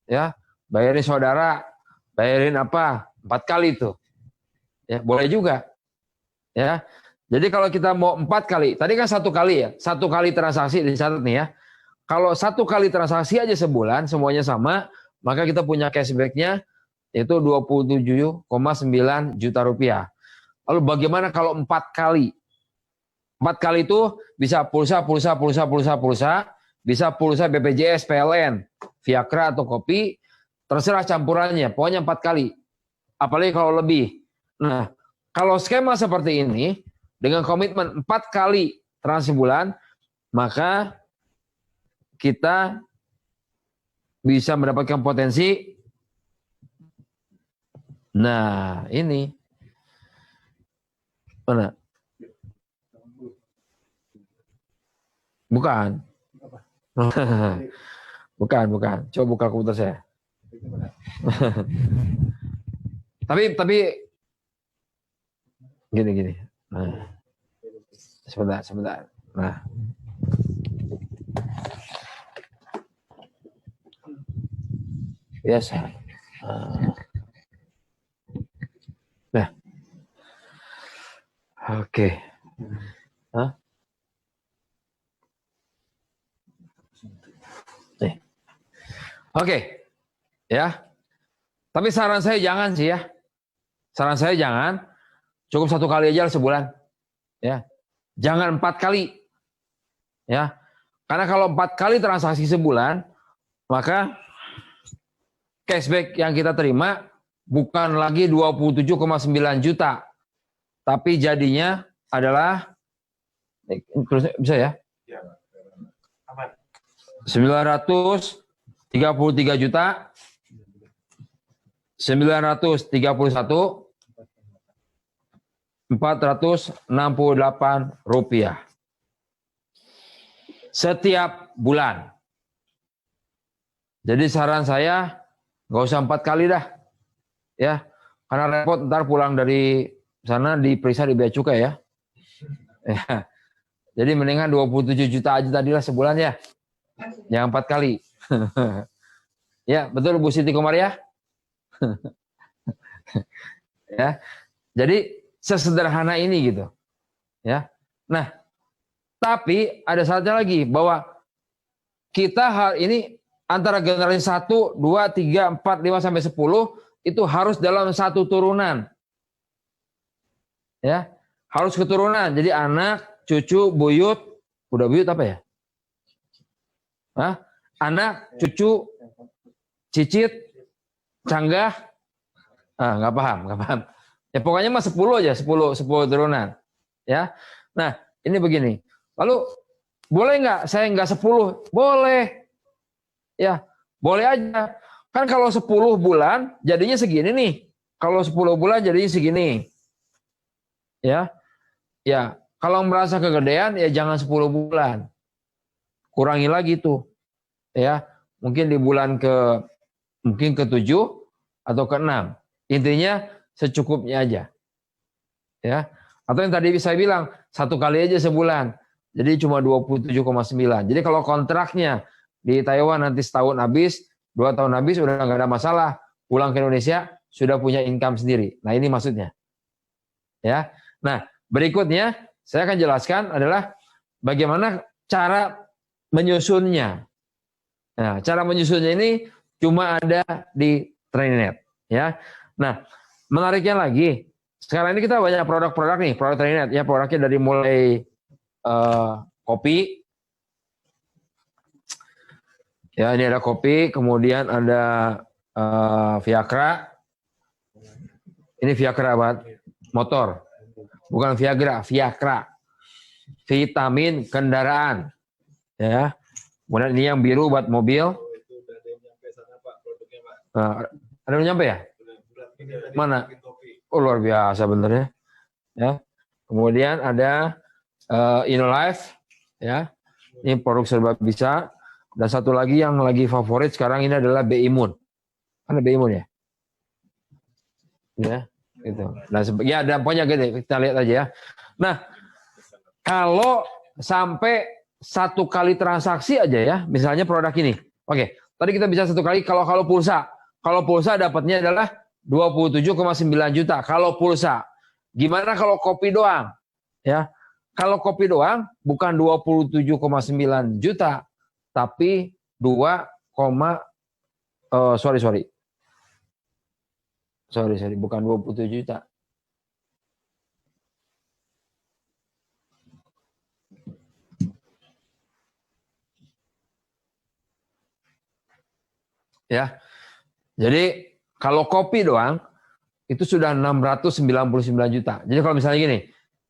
ya, bayarin saudara, bayarin apa? 4 kali itu. Ya boleh juga. Ya, jadi kalau kita mau 4 kali, tadi kan 1 kali ya, 1 kali transaksi dicatat nih ya. Kalau 1 kali transaksi aja sebulan, semuanya sama, maka kita punya cashback-nya yaitu 27,9 juta rupiah. Lalu bagaimana kalau 4 kali? 4 kali itu bisa pulsa, bisa pulsa BPJS, PLN, Viagra atau kopi, terserah campurannya, pokoknya 4 kali. Apalagi kalau lebih. Nah, kalau skema seperti ini, dengan komitmen 4 kali transaksi bulan, maka kita bisa mendapatkan potensi. Nah, ini. Mana? Bukan. bukan. Coba buka komputer saya. tapi gini. Nah. Sebentar. Nah. Biasa. Nah. Oke. Hah? Oke. Ya. Tapi saran saya jangan sih ya. Saran saya jangan. Cukup 1 kali aja sebulan. Ya. Jangan 4 kali. Ya. Karena kalau 4 kali transaksi sebulan, maka cashback yang kita terima bukan lagi 27,9 juta. Tapi jadinya adalah bisa ya? 933 juta 931.468 rupiah setiap bulan. Jadi saran saya nggak usah 4 kali dah, ya, karena repot ntar pulang dari sana diperiksa di bea cukai ya. Ya. Jadi mendingan 27 juta aja tadilah sebulan ya, yang 4 kali. Ya betul Bu Siti Komaria. Ya, jadi sesederhana ini gitu, ya. Nah, tapi ada syaratnya lagi bahwa kita hari ini antara generasi 1, 2, 3, 4, 5 sampai 10 itu harus dalam satu turunan, ya, harus keturunan. Jadi anak, cucu, buyut, udah buyut apa ya? Hah? Anak, cucu, cicit, canggah. Nggak paham. Ya pokoknya mah 10 aja, 10 turunan. Ya. Nah, ini begini. Lalu boleh nggak saya nggak 10? Boleh. Ya, boleh aja. Kan kalau 10 bulan jadinya segini nih. kalau 10 bulan jadinya segini. Ya. Ya, kalau merasa kegedean ya jangan 10 bulan. Kurangi lagi tuh. Ya, mungkin di bulan mungkin ke-7 atau ke-6. Intinya secukupnya aja. Ya. Atau yang tadi saya bilang, 1 kali aja sebulan. Jadi cuma 27,9. Jadi kalau kontraknya di Taiwan nanti setahun habis, 2 tahun habis udah nggak ada masalah. Pulang ke Indonesia sudah punya income sendiri. Nah, ini maksudnya. Ya. Nah, berikutnya saya akan jelaskan adalah bagaimana cara menyusunnya. Nah, cara menyusunnya ini cuma ada di Trainet, ya. Nah, menariknya lagi, sekarang ini kita banyak produk-produk nih, produk Trainet, ya, produknya dari mulai kopi, ya, ini ada kopi, kemudian ada Viagra, ini Viagra buat motor, bukan Viagra, Viagra, vitamin kendaraan, ya. Kemudian ini yang biru buat mobil. Nah, ada yang nyampe ya? Mana? Oh, luar biasa bener ya. Kemudian ada InnoLife, ya. Ini produk serba bisa. Dan satu lagi yang lagi favorit sekarang ini adalah B-Imun. Ada B-Imun ya? Ya, gitu. Nah, ya ada pokoknya gini, kita lihat aja ya. Nah, kalau sampai 1 kali transaksi aja ya, misalnya produk ini. Oke, tadi kita bisa 1 kali kalau pulsa. Kalau pulsa dapatnya adalah 27,9 juta kalau pulsa. Gimana kalau kopi doang? Ya. Kalau kopi doang bukan 27,9 juta tapi 2, sorry, bukan 27 juta. Ya. Jadi kalau kopi doang itu sudah 699 juta. Jadi kalau misalnya gini,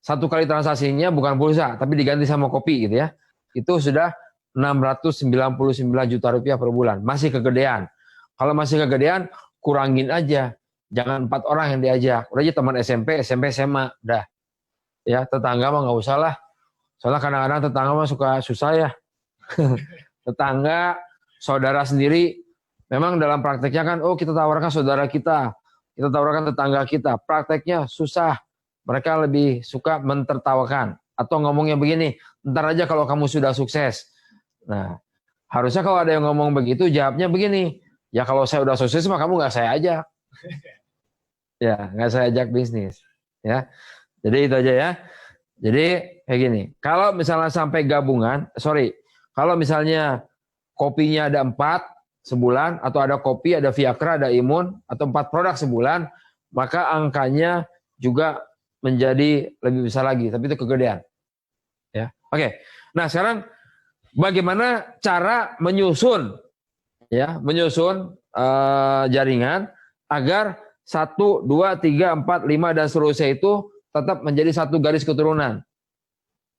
1 kali transaksinya bukan pulsa tapi diganti sama kopi gitu ya. Itu sudah 699 juta rupiah per bulan. Masih kegedean. Kalau masih kegedean, kurangin aja. Jangan 4 orang yang diajak. Udah aja teman SMP, SMA, dah. Ya, tetangga mah nggak usah lah. Soalnya kadang-kadang tetangga mah suka susah ya. Tetangga, saudara sendiri, memang dalam prakteknya kan, oh kita tawarkan saudara kita tawarkan tetangga kita. Prakteknya susah. Mereka lebih suka mentertawakan. Atau ngomongnya begini, ntar aja kalau kamu sudah sukses. Nah, harusnya kalau ada yang ngomong begitu, jawabnya begini, ya kalau saya udah sukses mah kamu nggak saya ajak. Ya, nggak saya ajak bisnis. Ya, jadi itu aja ya. Jadi kayak gini, kalau misalnya sampai gabungan, kalau misalnya kopinya ada 4 sebulan, atau ada kopi, ada Viagra, ada Imun, atau 4 produk sebulan, maka angkanya juga menjadi lebih besar lagi, tapi itu kegedean. Ya, oke. Nah sekarang bagaimana cara menyusun, ya, jaringan agar 1, 2, 3, 4, 5 dan seterusnya itu tetap menjadi 1 garis keturunan.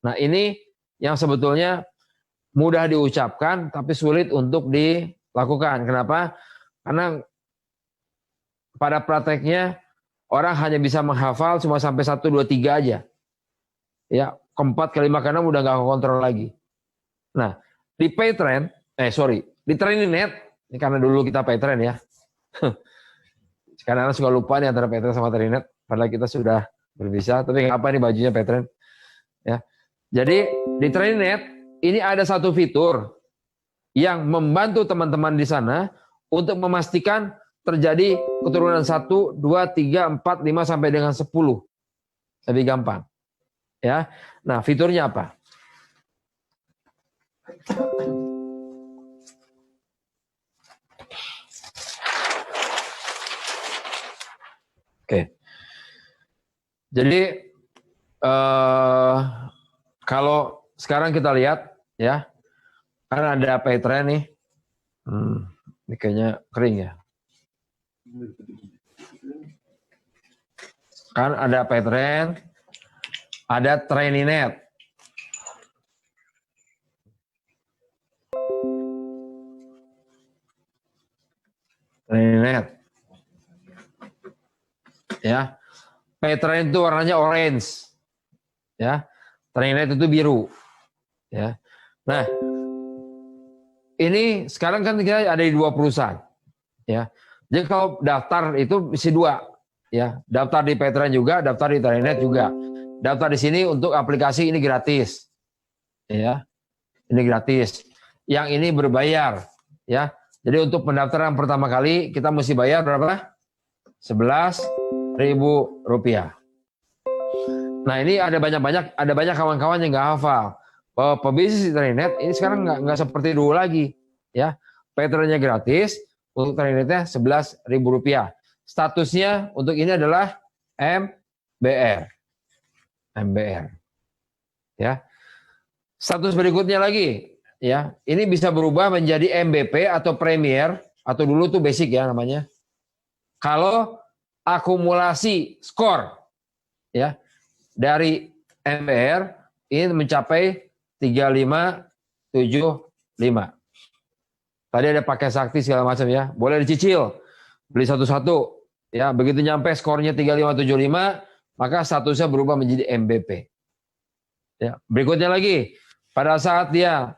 Nah ini yang sebetulnya mudah diucapkan tapi sulit untuk dilakukan. Kenapa? Karena pada prakteknya orang hanya bisa menghafal cuma sampai 1, 2, 3 aja. Ya, ke-4, ke-5, ke-6 udah nggak kontrol lagi. Nah, di Paytrend, di Trainet, ini karena dulu kita Paytrend ya. Sekarang suka lupa nih antara Paytrend sama Trainet, padahal kita sudah berpisah, tapi nggak apa nih bajunya Paytrend. Ya. Jadi di Trainet ini ada 1 fitur yang membantu teman-teman di sana untuk memastikan terjadi keturunan 1, 2, 3, 4, 5 sampai dengan 10. Lebih gampang. Ya. Nah, fiturnya apa? Oke. Jadi kalau sekarang kita lihat ya, kan ada Paytrend nih. Ini kayaknya kering ya. Kan ada Paytrend, ada Trainet. Ya. Paytranet itu warnanya orange. Ya. Trainnet itu biru. Ya. Nah, ini sekarang kan kita ada di 2 perusahaan. Ya. Jadi kalau daftar itu isi 2. Ya, daftar di Paytranet juga, daftar di Trainnet juga. Daftar di sini untuk aplikasi ini gratis. Ya. Ini gratis. Yang ini berbayar, ya. Jadi untuk pendaftaran pertama kali kita mesti bayar berapa? Rp11.000. Nah, ini ada banyak kawan-kawan yang nggak hafal bahwa pebisnis di Trainnet ini sekarang nggak seperti dulu lagi, ya. Paytranetnya gratis, untuk Trainetnya Rp11.000. Statusnya untuk ini adalah MBR. Ya. Status berikutnya lagi, ya. Ini bisa berubah menjadi MVP atau Premier atau dulu tuh basic ya namanya. Kalau akumulasi skor, ya, dari MBR ini mencapai 3575. Tadi ada pakai sakti segala macam ya, boleh dicicil, beli satu-satu, ya. Begitu nyampe skornya 3575, maka statusnya berubah menjadi MVP. Ya. Berikutnya lagi, pada saat dia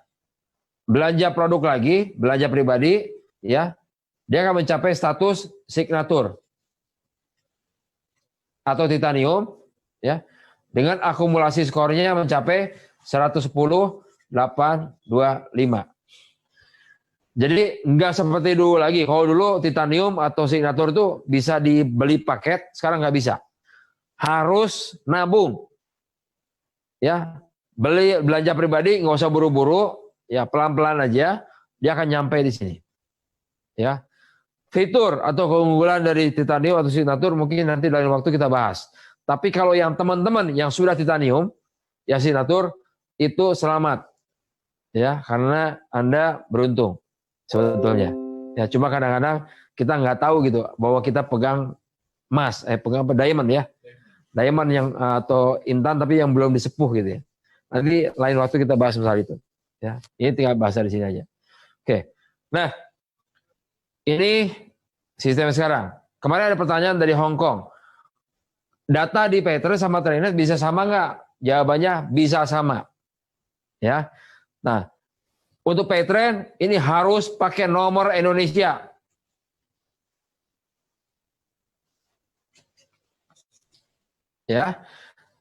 belanja produk lagi, belanja pribadi, ya, dia akan mencapai status signatur atau titanium, ya, dengan akumulasi skornya mencapai 110.825. Jadi nggak seperti dulu lagi. Kalau dulu titanium atau signatur itu bisa dibeli paket, sekarang nggak bisa. Harus nabung, ya. Belanja pribadi nggak usah buru-buru, ya, pelan-pelan aja, dia akan nyampe di sini, ya. Fitur atau keunggulan dari titanium atau signatur mungkin nanti dalam waktu kita bahas. Tapi kalau yang teman-teman yang sudah titanium, ya signatur, itu selamat, ya, karena Anda beruntung sebetulnya. Ya, cuma kadang-kadang kita nggak tahu gitu bahwa kita pegang emas, pegang diamond ya, diamond yang atau intan tapi yang belum disepuh gitu ya. Nanti lain waktu kita bahas masalah itu. Ya, ini tinggal bahas di sini aja. Oke, nah ini sistem sekarang. Kemarin ada pertanyaan dari Hong Kong. Data di Paytranet sama Trainnet bisa sama nggak? Jawabannya bisa sama. Ya, nah untuk Paytranet ini harus pakai nomor Indonesia. Ya,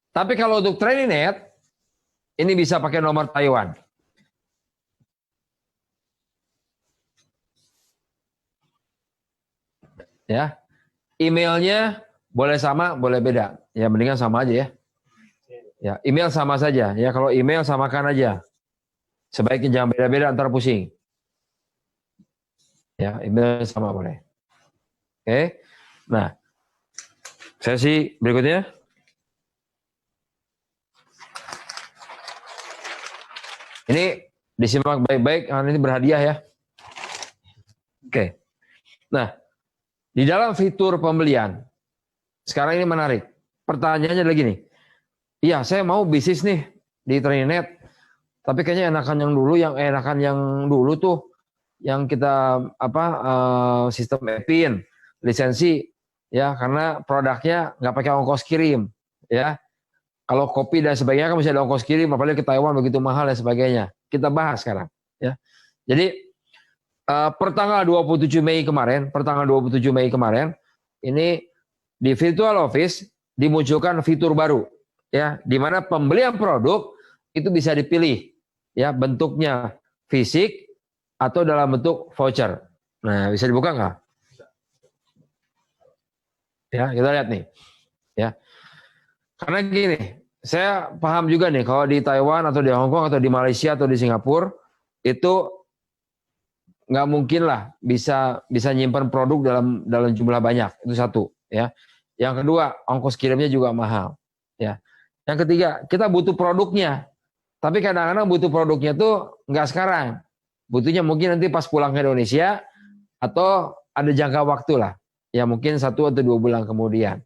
tapi kalau untuk Trainnet ini bisa pakai nomor Taiwan. Ya, emailnya boleh sama, boleh beda. Ya, mendingan sama aja ya. Ya, email sama saja. Ya, kalau email samakan aja. Sebaiknya jangan beda-beda, antar pusing. Ya, email sama boleh. Oke. Nah, sesi berikutnya. Ini disimak baik-baik, karena ini berhadiah ya. Oke. Nah, di dalam fitur pembelian, sekarang ini menarik. Pertanyaannya lagi nih. Iya, saya mau bisnis nih di Trainnet, tapi kayaknya enakan yang dulu tuh, yang kita sistem EPIN, lisensi, ya, karena produknya nggak pakai ongkos kirim, ya. Kalau kopi dan sebagainya kan bisa ada ongkos kirim, apalagi ke Taiwan begitu mahal dan sebagainya. Kita bahas sekarang, ya. Jadi pertanggal 27 Mei kemarin, ini di Virtual Office dimunculkan fitur baru, ya, di mana pembelian produk itu bisa dipilih, ya, bentuknya fisik atau dalam bentuk voucher. Nah, bisa dibuka nggak? Ya, kita lihat nih, ya. Karena gini, saya paham juga nih kalau di Taiwan atau di Hong Kong atau di Malaysia atau di Singapura itu nggak mungkin lah bisa nyimpan produk dalam jumlah banyak. Itu satu, ya. Yang kedua, ongkos kirimnya juga mahal, ya. Yang ketiga, kita butuh produknya. Tapi kadang-kadang butuh produknya tuh nggak sekarang. Butuhnya mungkin nanti pas pulang ke Indonesia atau ada jangka waktu lah. Ya mungkin 1 atau 2 bulan kemudian.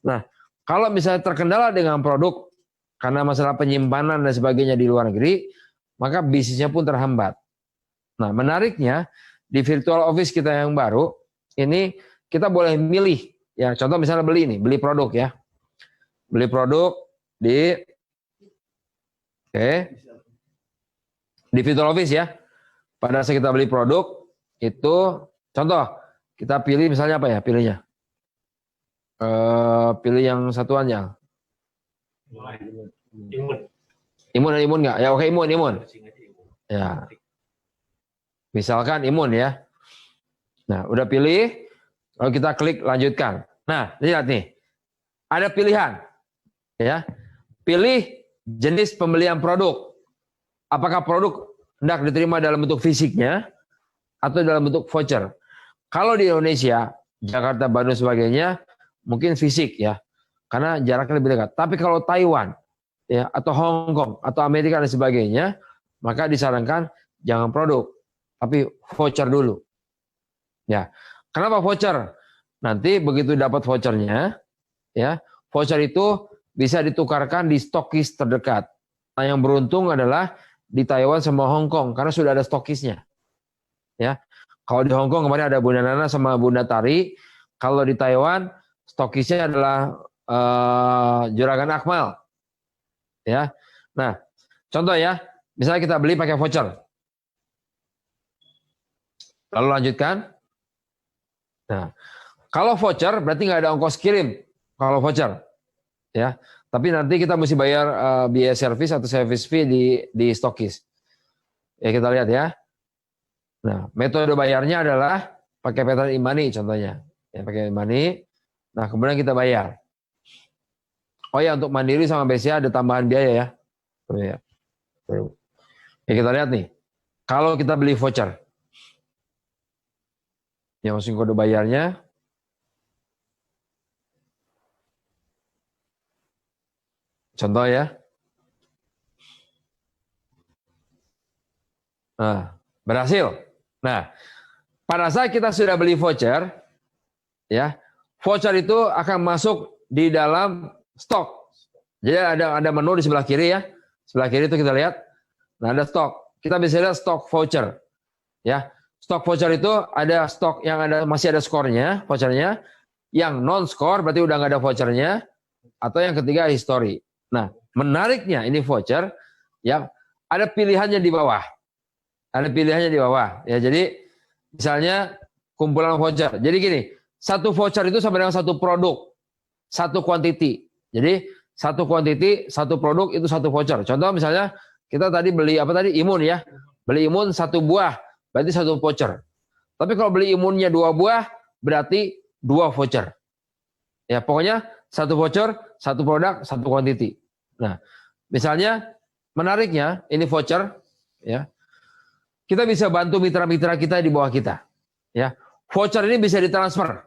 Nah, kalau misalnya terkendala dengan produk karena masalah penyimpanan dan sebagainya di luar negeri, maka bisnisnya pun terhambat. Nah, menariknya di Virtual Office kita yang baru, ini kita boleh milih Ya, contoh misalnya beli nih, beli produk ya. Beli produk di di Virtual Office ya. Pada saat kita beli produk itu contoh kita pilih misalnya apa ya pilihnya? Pilih yang satuannya. Imun nggak? Ya oke imun. Ya. Misalkan imun ya. Nah, udah pilih, kalau kita klik lanjutkan. Nah, lihat nih. Ada pilihan. Ya. Pilih jenis pembelian produk. Apakah produk hendak diterima dalam bentuk fisiknya atau dalam bentuk voucher? Kalau di Indonesia, Jakarta, Bandung sebagainya, mungkin fisik ya. Karena jaraknya lebih dekat. Tapi kalau Taiwan ya atau Hong Kong atau Amerika dan sebagainya, maka disarankan jangan produk, tapi voucher dulu. Ya, kenapa voucher? Nanti begitu dapat vouchernya, ya voucher itu bisa ditukarkan di stokis terdekat. Nah, yang beruntung adalah di Taiwan sama Hong Kong karena sudah ada stokisnya. Ya, kalau di Hong Kong kemarin ada Bunda Nana sama Bunda Tari. Kalau di Taiwan stokisnya adalah Juragan Akmal. Ya, nah contoh ya, misalnya kita beli pakai voucher. Lalu lanjutkan. Nah, kalau voucher berarti nggak ada ongkos kirim. Kalau voucher, ya. Tapi nanti kita mesti bayar biaya servis atau service fee di stokis. Ya kita lihat ya. Nah, metode bayarnya adalah pakai metode e-money contohnya. Ya pakai e-money. Nah, kemudian kita bayar. Oh ya, untuk Mandiri sama BCA ada tambahan biaya ya. Ya kita lihat nih. Kalau kita beli voucher. Yang masukin kode bayarnya. Contoh ya. Nah, berhasil. Nah, pada saat kita sudah beli voucher, ya, voucher itu akan masuk di dalam stok. Jadi ada menu di sebelah kiri ya. Sebelah kiri itu kita lihat. Nah, ada stok. Kita bisa lihat stok voucher. Ya. Stok voucher itu ada stok yang masih ada skornya, vouchernya. Yang non skor berarti udah nggak ada vouchernya. Atau yang ketiga history. Nah, menariknya ini voucher ya ada pilihannya di bawah. Ada pilihannya di bawah. Ya, jadi misalnya kumpulan voucher. Jadi gini, satu voucher itu sama dengan satu produk, satu quantity. Jadi satu quantity, satu produk itu satu voucher. Contoh misalnya kita tadi beli apa tadi imun ya, beli imun satu buah, berarti satu voucher. Tapi kalau beli imunnya 2 buah, berarti 2 voucher. Ya pokoknya satu voucher, satu produk, satu quantity. Nah, misalnya menariknya ini voucher, ya. Kita bisa bantu mitra-mitra kita di bawah kita, ya. Voucher ini bisa ditransfer,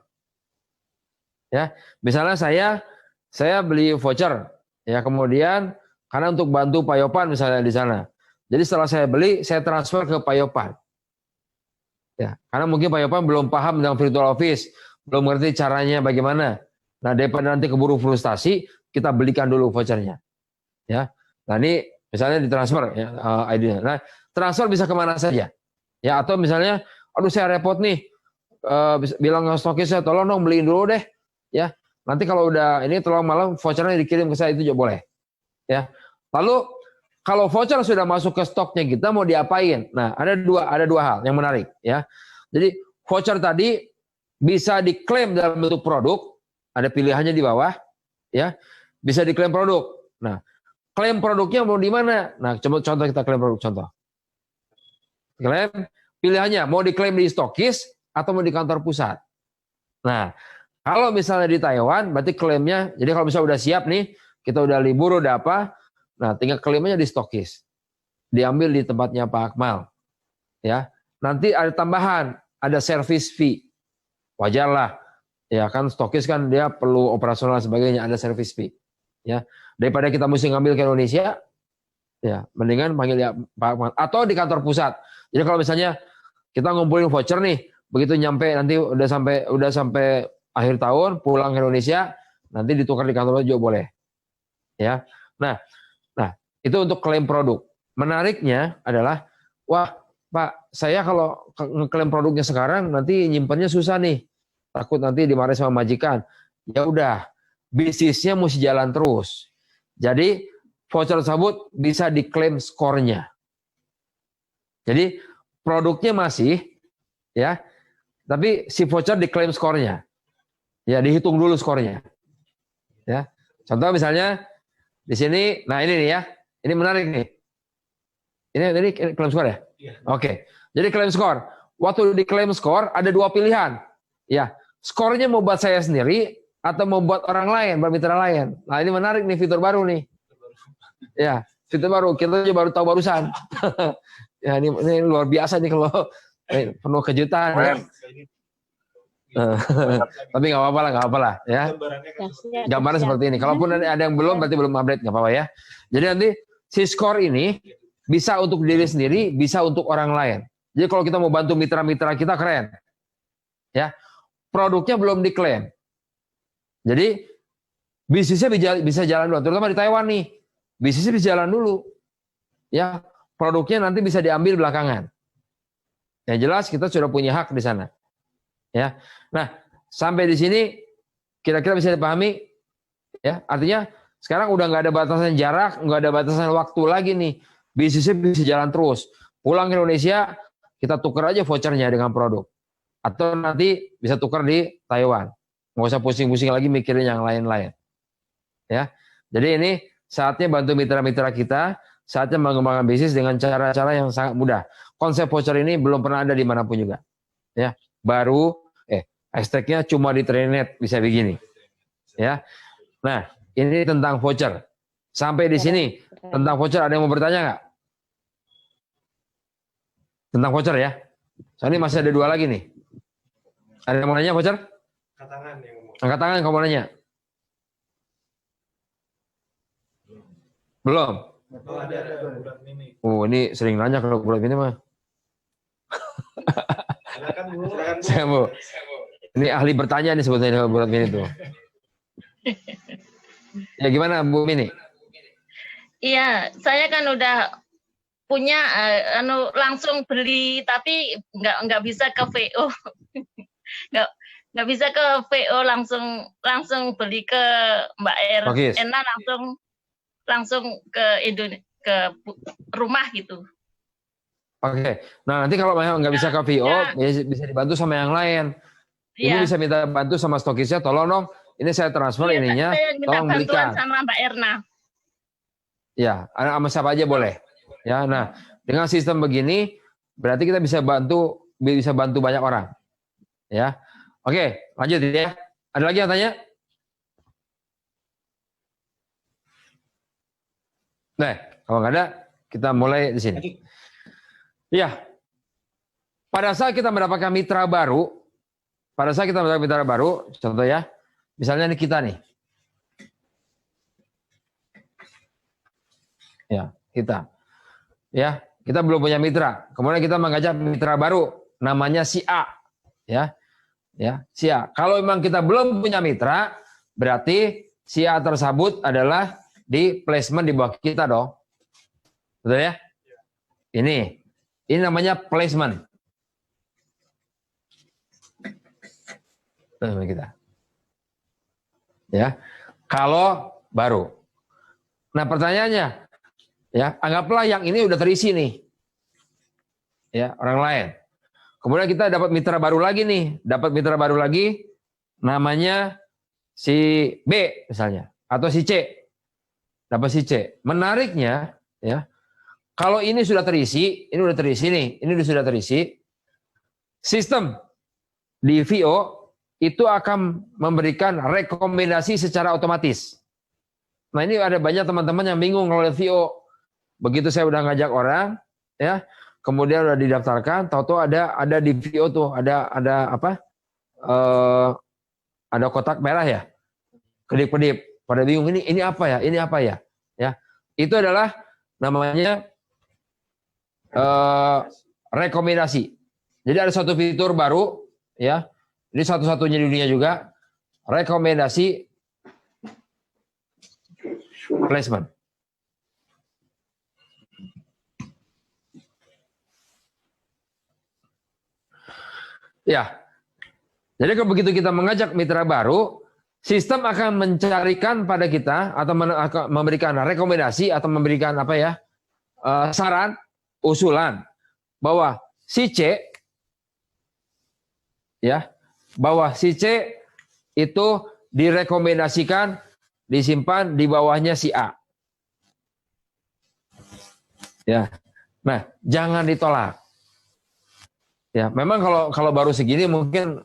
ya. Misalnya saya beli voucher, ya. Kemudian karena untuk bantu Pak Yopan misalnya di sana. Jadi setelah saya beli, saya transfer ke Pak Yopan. Ya, karena mungkin Pak Yopan belum paham tentang Virtual Office, belum ngerti caranya bagaimana. Nah, daripada nanti keburu frustasi, kita belikan dulu vouchernya. Ya, nah ini misalnya ditransfer ya ID-nya. Nah, transfer bisa kemana saja. Ya, atau misalnya, aduh saya repot nih, bilang ke stokisnya, tolong dong beliin dulu deh. Ya, nanti kalau udah ini tolong malam vouchernya dikirim ke saya itu juga boleh. Ya, lalu kalau voucher sudah masuk ke stoknya kita mau diapain? Nah, ada dua hal yang menarik ya. Jadi voucher tadi bisa diklaim dalam bentuk produk, ada pilihannya di bawah, ya. Bisa diklaim produk. Nah, klaim produknya mau di mana? Nah, coba contoh kita klaim produk contoh. Klaim pilihannya mau diklaim di stokis atau mau di kantor pusat. Nah, kalau misalnya di Taiwan berarti klaimnya, jadi kalau misalnya udah siap nih, kita udah libur udah apa? Nah, tinggal klaimnya di stokis. Diambil di tempatnya Pak Akmal. Ya. Nanti ada tambahan, ada service fee. Wajar lah. Ya kan stokis kan dia perlu operasional dan sebagainya, ada service fee. Ya. Daripada kita mesti ngambil ke Indonesia, ya, mendingan panggil ya Pak Akmal atau di kantor pusat. Jadi kalau misalnya kita ngumpulin voucher nih, begitu nyampe nanti udah sampai akhir tahun pulang ke Indonesia, nanti ditukar di kantor pusat juga boleh. Ya. Nah, itu untuk klaim produk. Menariknya adalah, wah Pak, saya kalau ngeklaim produknya sekarang nanti nyimpannya susah nih. takut nanti dimarahin sama majikan. Ya udah, bisnisnya mesti jalan terus. Jadi voucher tersebut bisa diklaim skornya. Jadi produknya masih, ya, tapi si voucher diklaim skornya. Ya, dihitung dulu skornya. Ya, contoh misalnya di sini, nah ini nih ya, ini menarik nih. Ini klaim skor ya? Oke. Jadi klaim skor. Waktu di klaim skor ada dua pilihan. Ya, skornya mau buat saya sendiri atau mau buat orang lain, buat mitra lain. Nah, ini menarik nih, fitur baru nih. Ya, fitur baru. Kita juga baru tahu barusan. Ya, ini luar biasa nih kalau penuh kejutan ya. Tapi nggak apa-apa lah, nggak apa-apa lah ya. Gambarnya seperti ini. Kalaupun ada yang belum, berarti belum update, nggak apa-apa ya. Jadi nanti si skor ini bisa untuk diri sendiri, bisa untuk orang lain. Jadi kalau kita mau bantu mitra-mitra kita, keren. Ya, produknya belum diklaim. Jadi bisnisnya bisa jalan dulu, terutama di Taiwan nih. Bisnisnya bisa jalan dulu. Ya, produknya nanti bisa diambil belakangan. Yang jelas kita sudah punya hak di sana. Ya. Nah, sampai di sini kira-kira bisa dipahami ya. Artinya sekarang udah nggak ada batasan jarak, nggak ada batasan waktu lagi nih. Bisnisnya bisa jalan terus. Pulang ke Indonesia, kita tukar aja vouchernya dengan produk. Atau nanti bisa tukar di Taiwan. Nggak usah pusing-pusing lagi mikirin yang lain-lain. Ya. Jadi ini saatnya bantu mitra-mitra kita, saatnya mengembangkan bisnis dengan cara-cara yang sangat mudah. Konsep voucher ini belum pernah ada di manapun juga. Ya. Baru, hashtagnya cuma di Trinet bisa begini. Ya. Nah, ini tentang voucher. Sampai di sini, tentang voucher ada yang mau bertanya nggak? Tentang voucher ya. Soalnya masih ada dua lagi nih. Ada yang mau nanya voucher? Angkat tangan yang ngomong. Angkat tangan kalau mau nanya. Belum? Oh, ada bulat mini. Oh, ini sering nanya kalau bulat mini mah. Silakan Bu. Saya Bu. Ini ahli bertanya nih sebetulnya bulat mini tuh. Ya gimana Bu Mini? Iya, saya kan udah punya langsung beli tapi nggak bisa ke VO. nggak bisa ke VO langsung beli ke Mbak Erna langsung ke ke rumah gitu. Oke. Nah, nanti kalau memang nggak bisa ke VO, bisa dibantu sama yang lain. Ini bisa minta bantu sama stokisnya, tolong dong. Ini saya transfer ininya, saya minta tolong belikan. sama Mbak Erna. Ya, sama siapa aja boleh. Ya, nah dengan sistem begini berarti kita bisa bantu banyak orang. Ya, oke, lanjut ya. Ada lagi yang tanya? Nah, kalau nggak ada, kita mulai di sini. Ya, pada saat kita mendapatkan mitra baru, contoh ya, misalnya ini kita nih. Ya, kita. Ya, kita belum punya mitra. Kemudian kita mengajak mitra baru, namanya si A. Ya, si A. Kalau memang kita belum punya mitra, berarti si A tersebut adalah di placement di bawah kita dong. Betul ya? Ini namanya placement. Kita. Ya, kalau baru. Nah pertanyaannya, ya anggaplah yang ini udah terisi nih, ya orang lain. Kemudian kita dapat mitra baru lagi nih, namanya si B misalnya, atau si C, dapat si C. Menariknya, ya kalau ini sudah terisi, ini sudah terisi, sistem di VO itu akan memberikan rekomendasi secara otomatis. Nah ini ada banyak teman-teman yang bingung kalau lihat VO. Begitu saya udah ngajak orang, ya, kemudian udah didaftarkan, tahu-tahu ada di VO tuh ada apa? Ada kotak merah ya, kedip-kedip. Pada bingung ini apa ya? Ya, itu adalah namanya rekomendasi. Jadi ada satu fitur baru, ya. Ini satu-satunya di dunia juga, rekomendasi placement. Ya, Jadi kalau begitu kita mengajak mitra baru, sistem akan mencarikan pada kita atau memberikan rekomendasi atau memberikan apa ya, saran, usulan bahwa si C, ya, bahwa si C itu direkomendasikan disimpan di bawahnya si A. Ya, nah jangan ditolak. Ya, memang kalau baru segini mungkin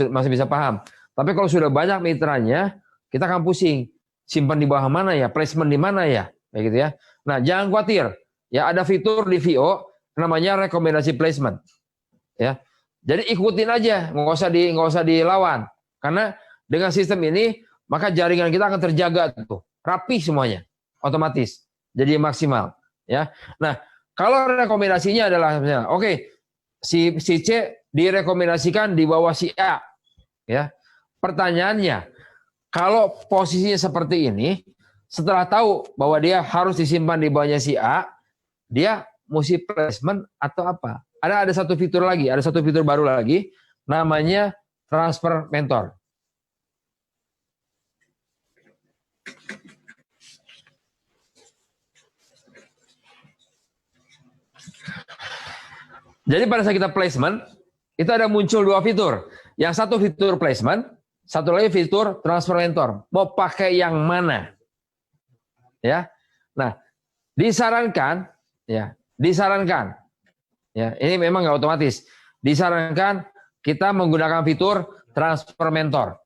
masih bisa paham. Tapi kalau sudah banyak mitranya, kita akan pusing. Simpan di bawah mana ya? Placement di mana ya? Kayak gitu ya. Nah, jangan khawatir. Ya, ada fitur di VO namanya rekomendasi placement. Ya. Jadi ikutin aja, nggak usah dilawan. Karena dengan sistem ini, maka jaringan kita akan terjaga tuh. Rapi semuanya. Otomatis. Jadi maksimal. Ya. Nah, kalau rekomendasinya adalah misalnya, oke, si C direkomendasikan di bawah si A. Ya. Pertanyaannya, kalau posisinya seperti ini, setelah tahu bahwa dia harus disimpan di bawahnya si A, dia mesti placement atau apa? Ada satu fitur lagi, ada satu fitur baru lagi, namanya transfer mentor. Jadi pada saat kita placement, itu ada muncul dua fitur. Yang satu fitur placement, satu lagi fitur transfer mentor. Mau pakai yang mana? Ya. Nah, disarankan, ya, ini memang nggak otomatis. Disarankan kita menggunakan fitur transfer mentor,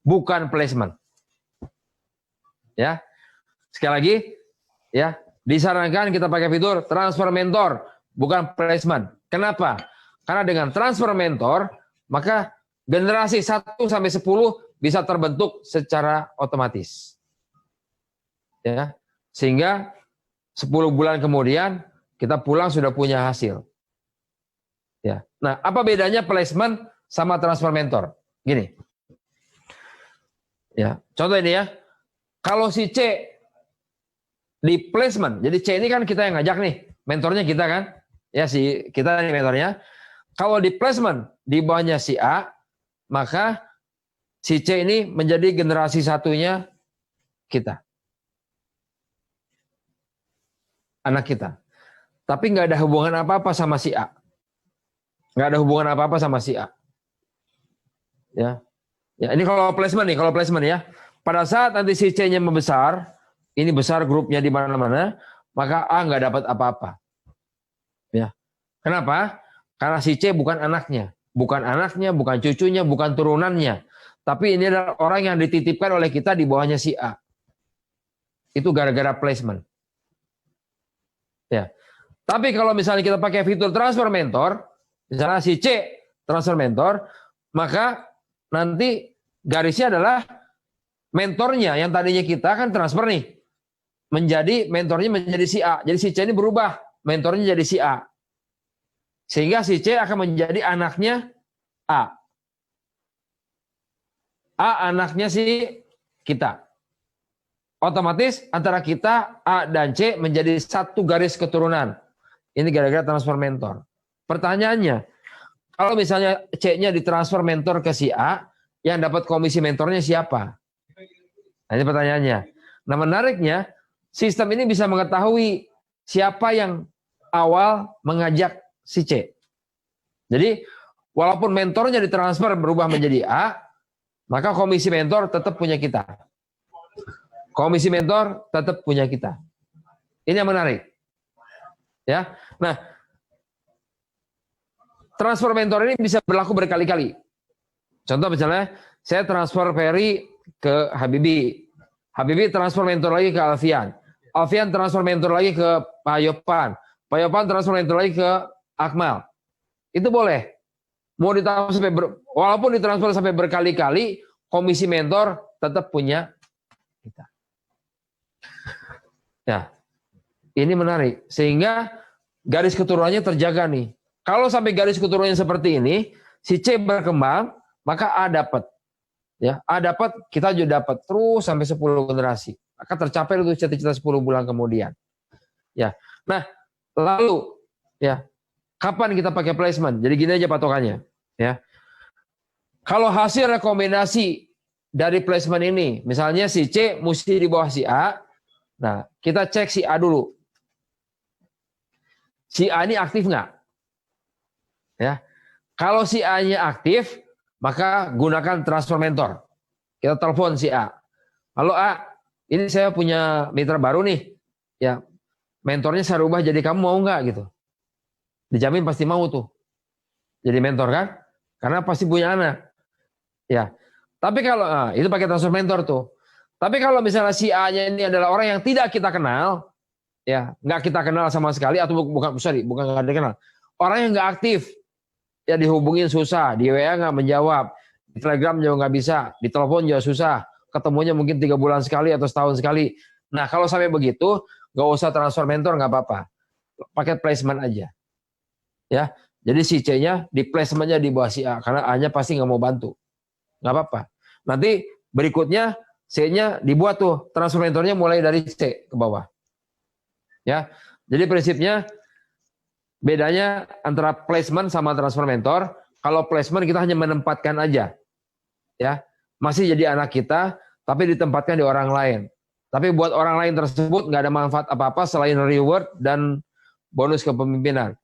bukan placement. Ya. Sekali lagi, ya, disarankan kita pakai fitur transfer mentor, bukan placement. Kenapa? Karena dengan transfer mentor, maka generasi 1 sampai 10 bisa terbentuk secara otomatis. Ya. Sehingga 10 bulan kemudian kita pulang sudah punya hasil. Ya. Nah, apa bedanya placement sama transfer mentor? Gini. Ya, contoh ini ya. Kalau si C di placement, jadi C ini kan kita yang ngajak nih, mentornya kita kan? Ya, si kita nih mentornya. Kalau di placement di bawahnya si A, maka si C ini menjadi generasi satunya kita. Anak kita. Tapi nggak ada hubungan apa-apa sama si A. Nggak ada hubungan apa-apa sama si A. Ya. Ya, ini kalau placement nih, kalau placement ya. Pada saat nanti si C-nya membesar, ini besar grupnya di mana-mana, maka A nggak dapat apa-apa. Ya. Kenapa? Karena si C bukan anaknya. Bukan anaknya, bukan cucunya, bukan turunannya. Tapi ini adalah orang yang dititipkan oleh kita di bawahnya si A. Itu gara-gara placement. Ya. Tapi kalau misalnya kita pakai fitur transfer mentor, misalnya si C transfer mentor, maka nanti garisnya adalah mentornya yang tadinya kita kan transfer nih. Menjadi mentornya menjadi si A. Jadi si C ini berubah, mentornya jadi si A. Sehingga si C akan menjadi anaknya A. A anaknya si kita. Otomatis antara kita, A dan C menjadi satu garis keturunan. Ini gara-gara transfer mentor. Pertanyaannya, kalau misalnya C-nya ditransfer mentor ke si A, yang dapat komisi mentornya siapa? Nah, ini pertanyaannya. Nah, menariknya, sistem ini bisa mengetahui siapa yang awal mengajak si C. Jadi, walaupun mentornya ditransfer berubah menjadi A, maka komisi mentor tetap punya kita. Komisi mentor tetap punya kita. Ini yang menarik. Ya. Nah, transfer mentor ini bisa berlaku berkali-kali. Contoh misalnya, saya transfer Ferry ke Habibie. Habibie transfer mentor lagi ke Alfian. Alfian transfer mentor lagi ke Pak Yopan. Pak Yopan transfer mentor lagi ke Akmal. Itu boleh. Mau ditransfer sampai walaupun ditransfer sampai berkali-kali, komisi mentor tetap punya kita. Ya, ini menarik. Sehingga garis keturunannya terjaga nih. Kalau sampai garis keturunannya seperti ini, si C berkembang, maka A dapat. Ya, A dapat, kita juga dapat terus sampai 10 generasi. Maka tercapai itu cita-cita 10 bulan kemudian. Ya. Nah, lalu ya, kapan kita pakai placement? Jadi gini aja patokannya, ya. Kalau hasil rekomendasi dari placement ini, misalnya si C mesti di bawah si A, nah kita cek si A dulu. Si A ini aktif nggak? Ya, kalau si A-nya aktif, maka gunakan transfer mentor. Kita telepon si A. Halo A, ini saya punya mitra baru nih. Ya, mentornya saya rubah jadi kamu mau nggak gitu? Dijamin pasti mau tuh. Jadi mentor kan? Karena pasti punya anak. Ya. Tapi kalau itu pakai transfer mentor tuh. Tapi kalau misalnya si A-nya ini adalah orang yang tidak kita kenal, ya nggak kita kenal sama sekali atau bukan nggak dikenal, orang yang nggak aktif, ya dihubungin susah, di WA nggak menjawab, di Telegram juga nggak bisa, di telepon juga susah, ketemunya mungkin 3 bulan sekali atau setahun sekali. Nah kalau sampai begitu, nggak usah transfer mentor nggak apa-apa, pakai placement aja, ya. Jadi si C-nya di placementnya di bawah si A, karena A-nya pasti nggak mau bantu, nggak apa-apa. Nanti berikutnya C-nya dibuat tuh transfer mentornya mulai dari C ke bawah, ya. Jadi prinsipnya bedanya antara placement sama transfer mentor, kalau placement kita hanya menempatkan aja, ya, masih jadi anak kita, tapi ditempatkan di orang lain. Tapi buat orang lain tersebut nggak ada manfaat apa-apa selain reward dan bonus kepemimpinan.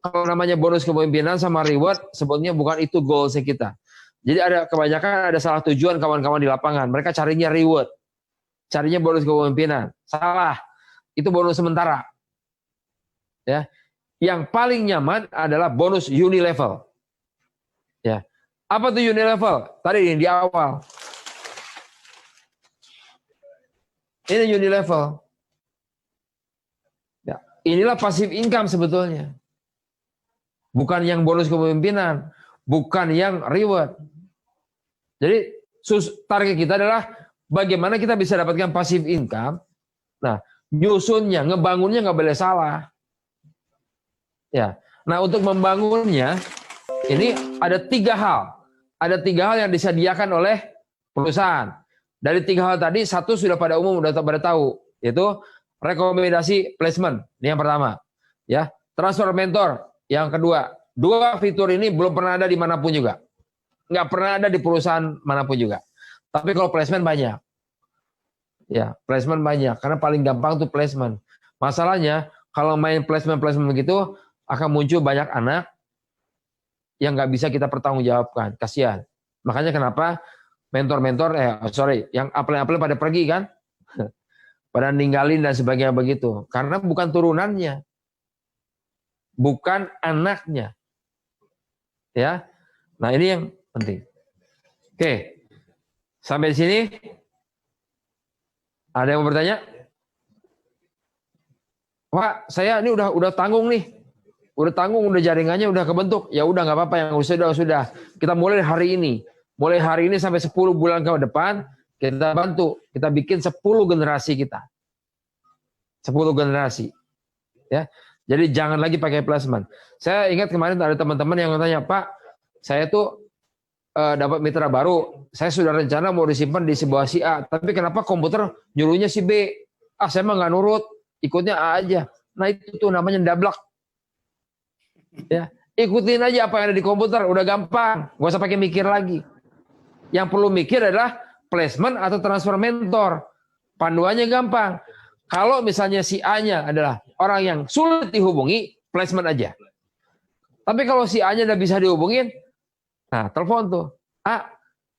Kalau namanya bonus kepemimpinan sama reward, sebetulnya bukan itu goalsnya kita. Jadi ada kebanyakan ada salah tujuan kawan-kawan di lapangan. Mereka carinya reward, carinya bonus kepemimpinan. Salah, itu bonus sementara. Ya, yang paling nyaman adalah bonus unilevel. Ya, apa tuh unilevel? Tadi di awal. Ini unilevel. Ya, inilah passive income sebetulnya. Bukan yang bonus kepemimpinan, bukan yang reward. Jadi target kita adalah bagaimana kita bisa dapatkan passive income. Nah, nyusunnya, ngebangunnya nggak boleh salah. Ya, nah untuk membangunnya ini ada 3 hal. Ada 3 hal yang disediakan oleh perusahaan. Dari 3 hal tadi, 1 sudah pada umum, sudah pada tahu, yaitu rekomendasi placement. Ini yang pertama. Ya, transfer mentor. Yang kedua, 2 fitur ini belum pernah ada di manapun juga. Nggak pernah ada di perusahaan manapun juga. Tapi kalau placement banyak. Ya, placement banyak. Karena paling gampang tuh placement. Masalahnya, kalau main placement begitu, akan muncul banyak anak yang nggak bisa kita pertanggungjawabkan. Kasihan. Makanya kenapa mentor-mentor, yang apel-apel pada pergi kan? Pada ninggalin dan sebagainya begitu. Karena bukan turunannya. Bukan anaknya. Ya. Nah, ini yang penting. Oke. Sampai di sini ada yang mau bertanya? Pak, saya ini udah tanggung nih. Udah tanggung, udah jaringannya udah kebentuk. Ya udah nggak apa-apa, yang sudah. Kita mulai hari ini. Mulai hari ini sampai 10 bulan ke depan kita bantu. Kita bikin 10 generasi kita. 10 generasi. Ya. Jadi jangan lagi pakai placement. Saya ingat kemarin ada teman-teman yang tanya, Pak, saya tuh dapat mitra baru, saya sudah rencana mau disimpan di sebuah si A, tapi kenapa komputer nyuruhnya si B? Ah, saya mah nggak nurut, ikutnya A aja. Nah itu tuh namanya dablek. Ya, ikutin aja apa yang ada di komputer, udah gampang, nggak usah pakai mikir lagi. Yang perlu mikir adalah placement atau transfer mentor. Panduannya gampang. Kalau misalnya si A-nya adalah orang yang sulit dihubungi, placement aja. Tapi kalau si A-nya udah bisa dihubungin, nah telepon tuh. A,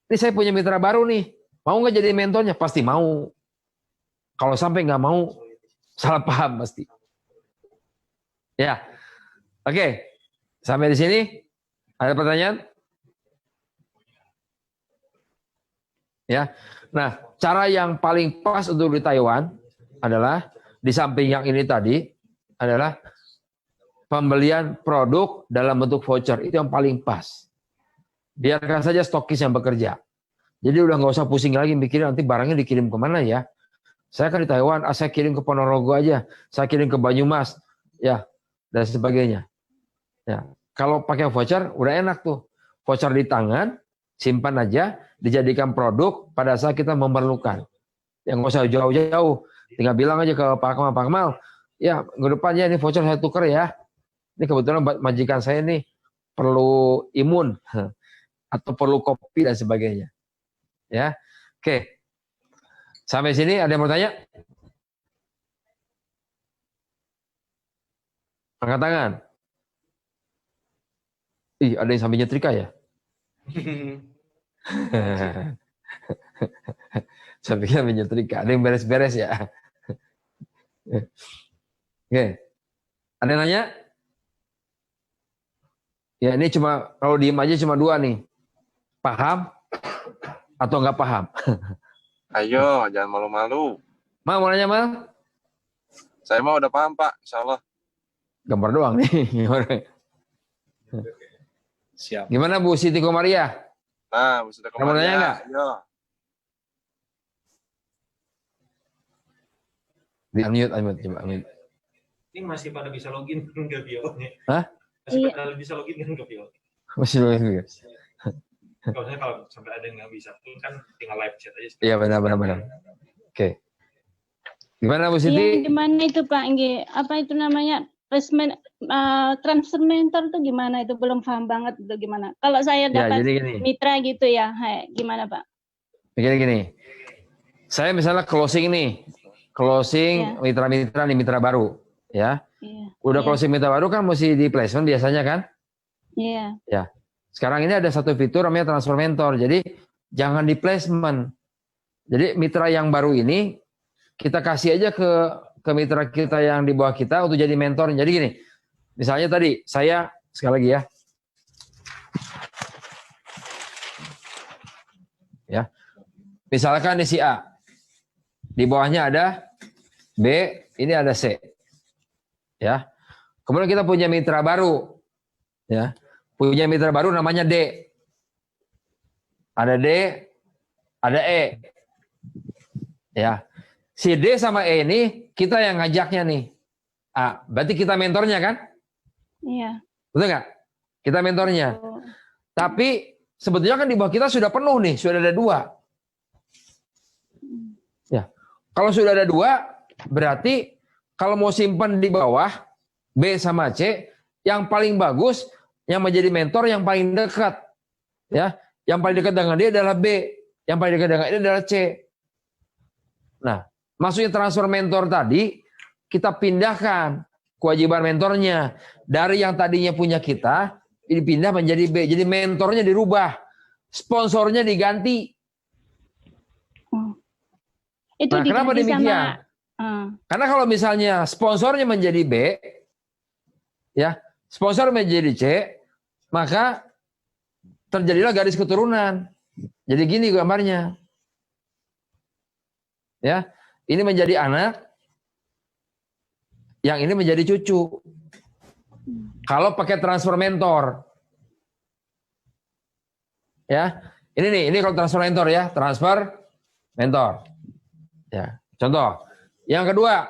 ini saya punya mitra baru nih. Mau nggak jadi mentornya? Pasti mau. Kalau sampai nggak mau, salah paham pasti. Ya, oke. Sampai di sini. Ada pertanyaan? Ya. Nah, cara yang paling pas untuk di Taiwan adalah di samping yang ini tadi adalah pembelian produk dalam bentuk voucher. Itu yang paling pas. Biarkan saja stokis yang bekerja. Jadi udah nggak usah pusing lagi mikirin nanti barangnya dikirim kemana ya. Saya kan di Taiwan, saya kirim ke Ponorogo aja, saya kirim ke Banyumas, ya, dan sebagainya. Ya, kalau pakai voucher udah enak tuh. Voucher di tangan, simpan aja, dijadikan produk pada saat kita memerlukan. Yang nggak usah jauh-jauh. Tinggal bilang aja ke Pak Kamal, ya ke depannya ini voucher saya tuker ya. Ini kebetulan majikan saya nih perlu imun. atau perlu kopi dan sebagainya. Ya, oke. Sampai sini ada yang mau tanya? Angkat tangan. Ih, ada yang sambil nyetrika ya? Saya pikir menyetrika. Ada yang beres-beres ya? Oke. Ada yang nanya? Ya ini cuma, kalau diem aja cuma 2 nih. Paham atau nggak paham? Ayo, jangan malu-malu. Mau nanya, Mal? Saya mau udah paham, Pak. Insya Allah. Gambar doang nih. Siap. Gimana Bu Siti Komaria? Nah, sudah Mau nanya kemarin. nggak? Ayo. Unmute, coba unmute. Ini masih pada bisa login ke Vio-nya. Hah? Masih pada bisa login kan ke Vio. Masih lagi. Kalau sampai ada yang nggak bisa, kan tinggal live chat aja. Iya benar. Oke. Gimana Bu Siti? Iya, gimana itu Pak? Apa itu namanya? Transfer mentor tuh gimana itu? Belum paham banget itu gimana. Kalau saya Ya, dapat jadi gini. mitra gitu ya, gimana Pak? Gini. Saya misalnya closing nih. Closing mitra-mitra nih, mitra baru. Ya. Iya. Udah closing mitra baru kan mesti di placement biasanya kan? Iya. Ya. Sekarang ini ada satu fitur namanya transfer mentor. Jadi jangan di placement. Jadi mitra yang baru ini kita kasih aja ke mitra kita yang di bawah kita untuk jadi mentor. Jadi gini, misalnya tadi saya sekali lagi ya. Misalkan ini si A. Di bawahnya ada B, ini ada C. Ya. Kemudian kita punya mitra baru. Ya. Punya mitra baru namanya D. Ada D, ada E. Ya. Si D sama E ini kita yang ngajaknya nih. A, berarti kita mentornya kan? Iya. Betul nggak? Kita mentornya. Tapi sebetulnya kan di bawah kita sudah penuh nih, sudah ada 2. Ya. Kalau sudah ada 2, berarti kalau mau simpan di bawah B sama C, yang paling bagus yang menjadi mentor yang paling dekat. Ya, yang paling dekat dengan dia adalah B, yang paling dekat dengan dia adalah C. Nah, maksudnya transfer mentor tadi kita pindahkan kewajiban mentornya dari yang tadinya punya kita dipindah menjadi B. Jadi mentornya dirubah, sponsornya diganti. Itu Nah, kenapa diganti demikian? sama Karena kalau misalnya sponsornya menjadi B, ya, sponsor menjadi C, maka terjadilah garis keturunan. Jadi gini gambarnya. Ya, ini menjadi anak, yang ini menjadi cucu. Kalau pakai transfer mentor. Ya, ini kalau transfer mentor ya, transfer mentor. Ya, contoh. Yang kedua,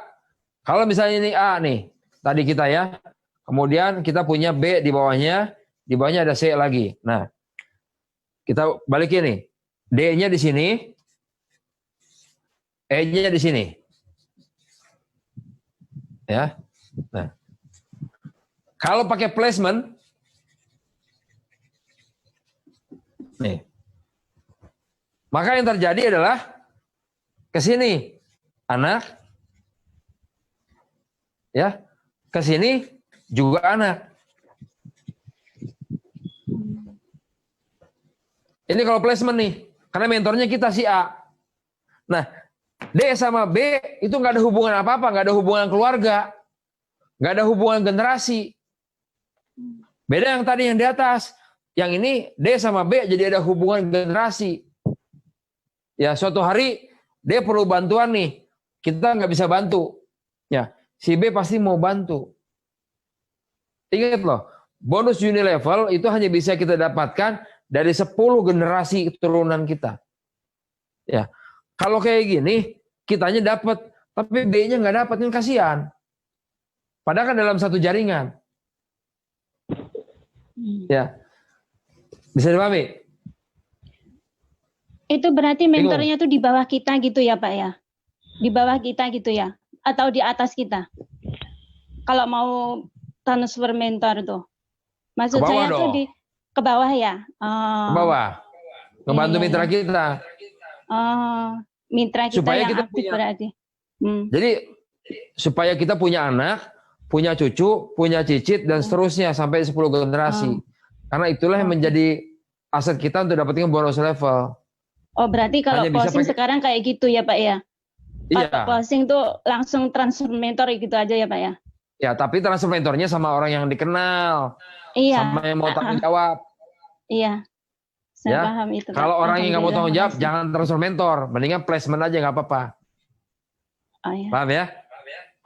kalau misalnya ini A nih, tadi kita ya, kemudian kita punya B di bawahnya ada C lagi. Nah, kita balikin nih, D-nya di sini, E-nya di sini. Ya. Nah, kalau pakai placement, nih, maka yang terjadi adalah ke sini anak, ya, ke sini juga anak. Ini kalau placement nih, karena mentornya kita si A. Nah, D sama B itu nggak ada hubungan apa-apa, nggak ada hubungan keluarga, nggak ada hubungan generasi. Beda yang tadi yang di atas, yang ini D sama B jadi ada hubungan generasi. Ya, suatu hari D perlu bantuan nih, kita nggak bisa bantu. Ya, si B pasti mau bantu. Ingat loh, bonus unilevel itu hanya bisa kita dapatkan dari 10 generasi keturunan kita. Ya, kalau kayak gini, kitanya dapat, tapi B-nya nggak dapat, kan kasihan. Padahal kan dalam satu jaringan. Ya, bisa dipahami? Itu berarti mentornya tuh di bawah kita gitu ya Pak ya? Di bawah kita gitu ya? Atau di atas kita? Kalau mau transfer mentor tuh. Maksud Ke bawah saya tuh dong. ke bawah ya. Ke bawah. Ngebantu mitra kita. Mitra kita Supaya yang kita aktif punya- berarti. Jadi supaya kita punya anak, punya cucu, punya cicit dan seterusnya sampai 10 generasi. Karena itulah yang menjadi aset kita untuk dapetin bonus level. Oh, berarti kalau Hanya bisa closing pakai- sekarang kayak gitu ya, Pak ya? Iya. Kalau closing tuh langsung transfer mentor gitu aja ya, Pak ya? Ya, tapi transfer mentornya sama orang yang dikenal. Iya. Sama yang mau tanggung jawab. Iya. Saya Ya. paham itu, Pak. Kalau orang yang nggak mau tanggung jawab, Alhamdulillah, jangan transfer mentor. Mendingan placement aja nggak apa-apa. makasih. Oh, iya. Paham ya?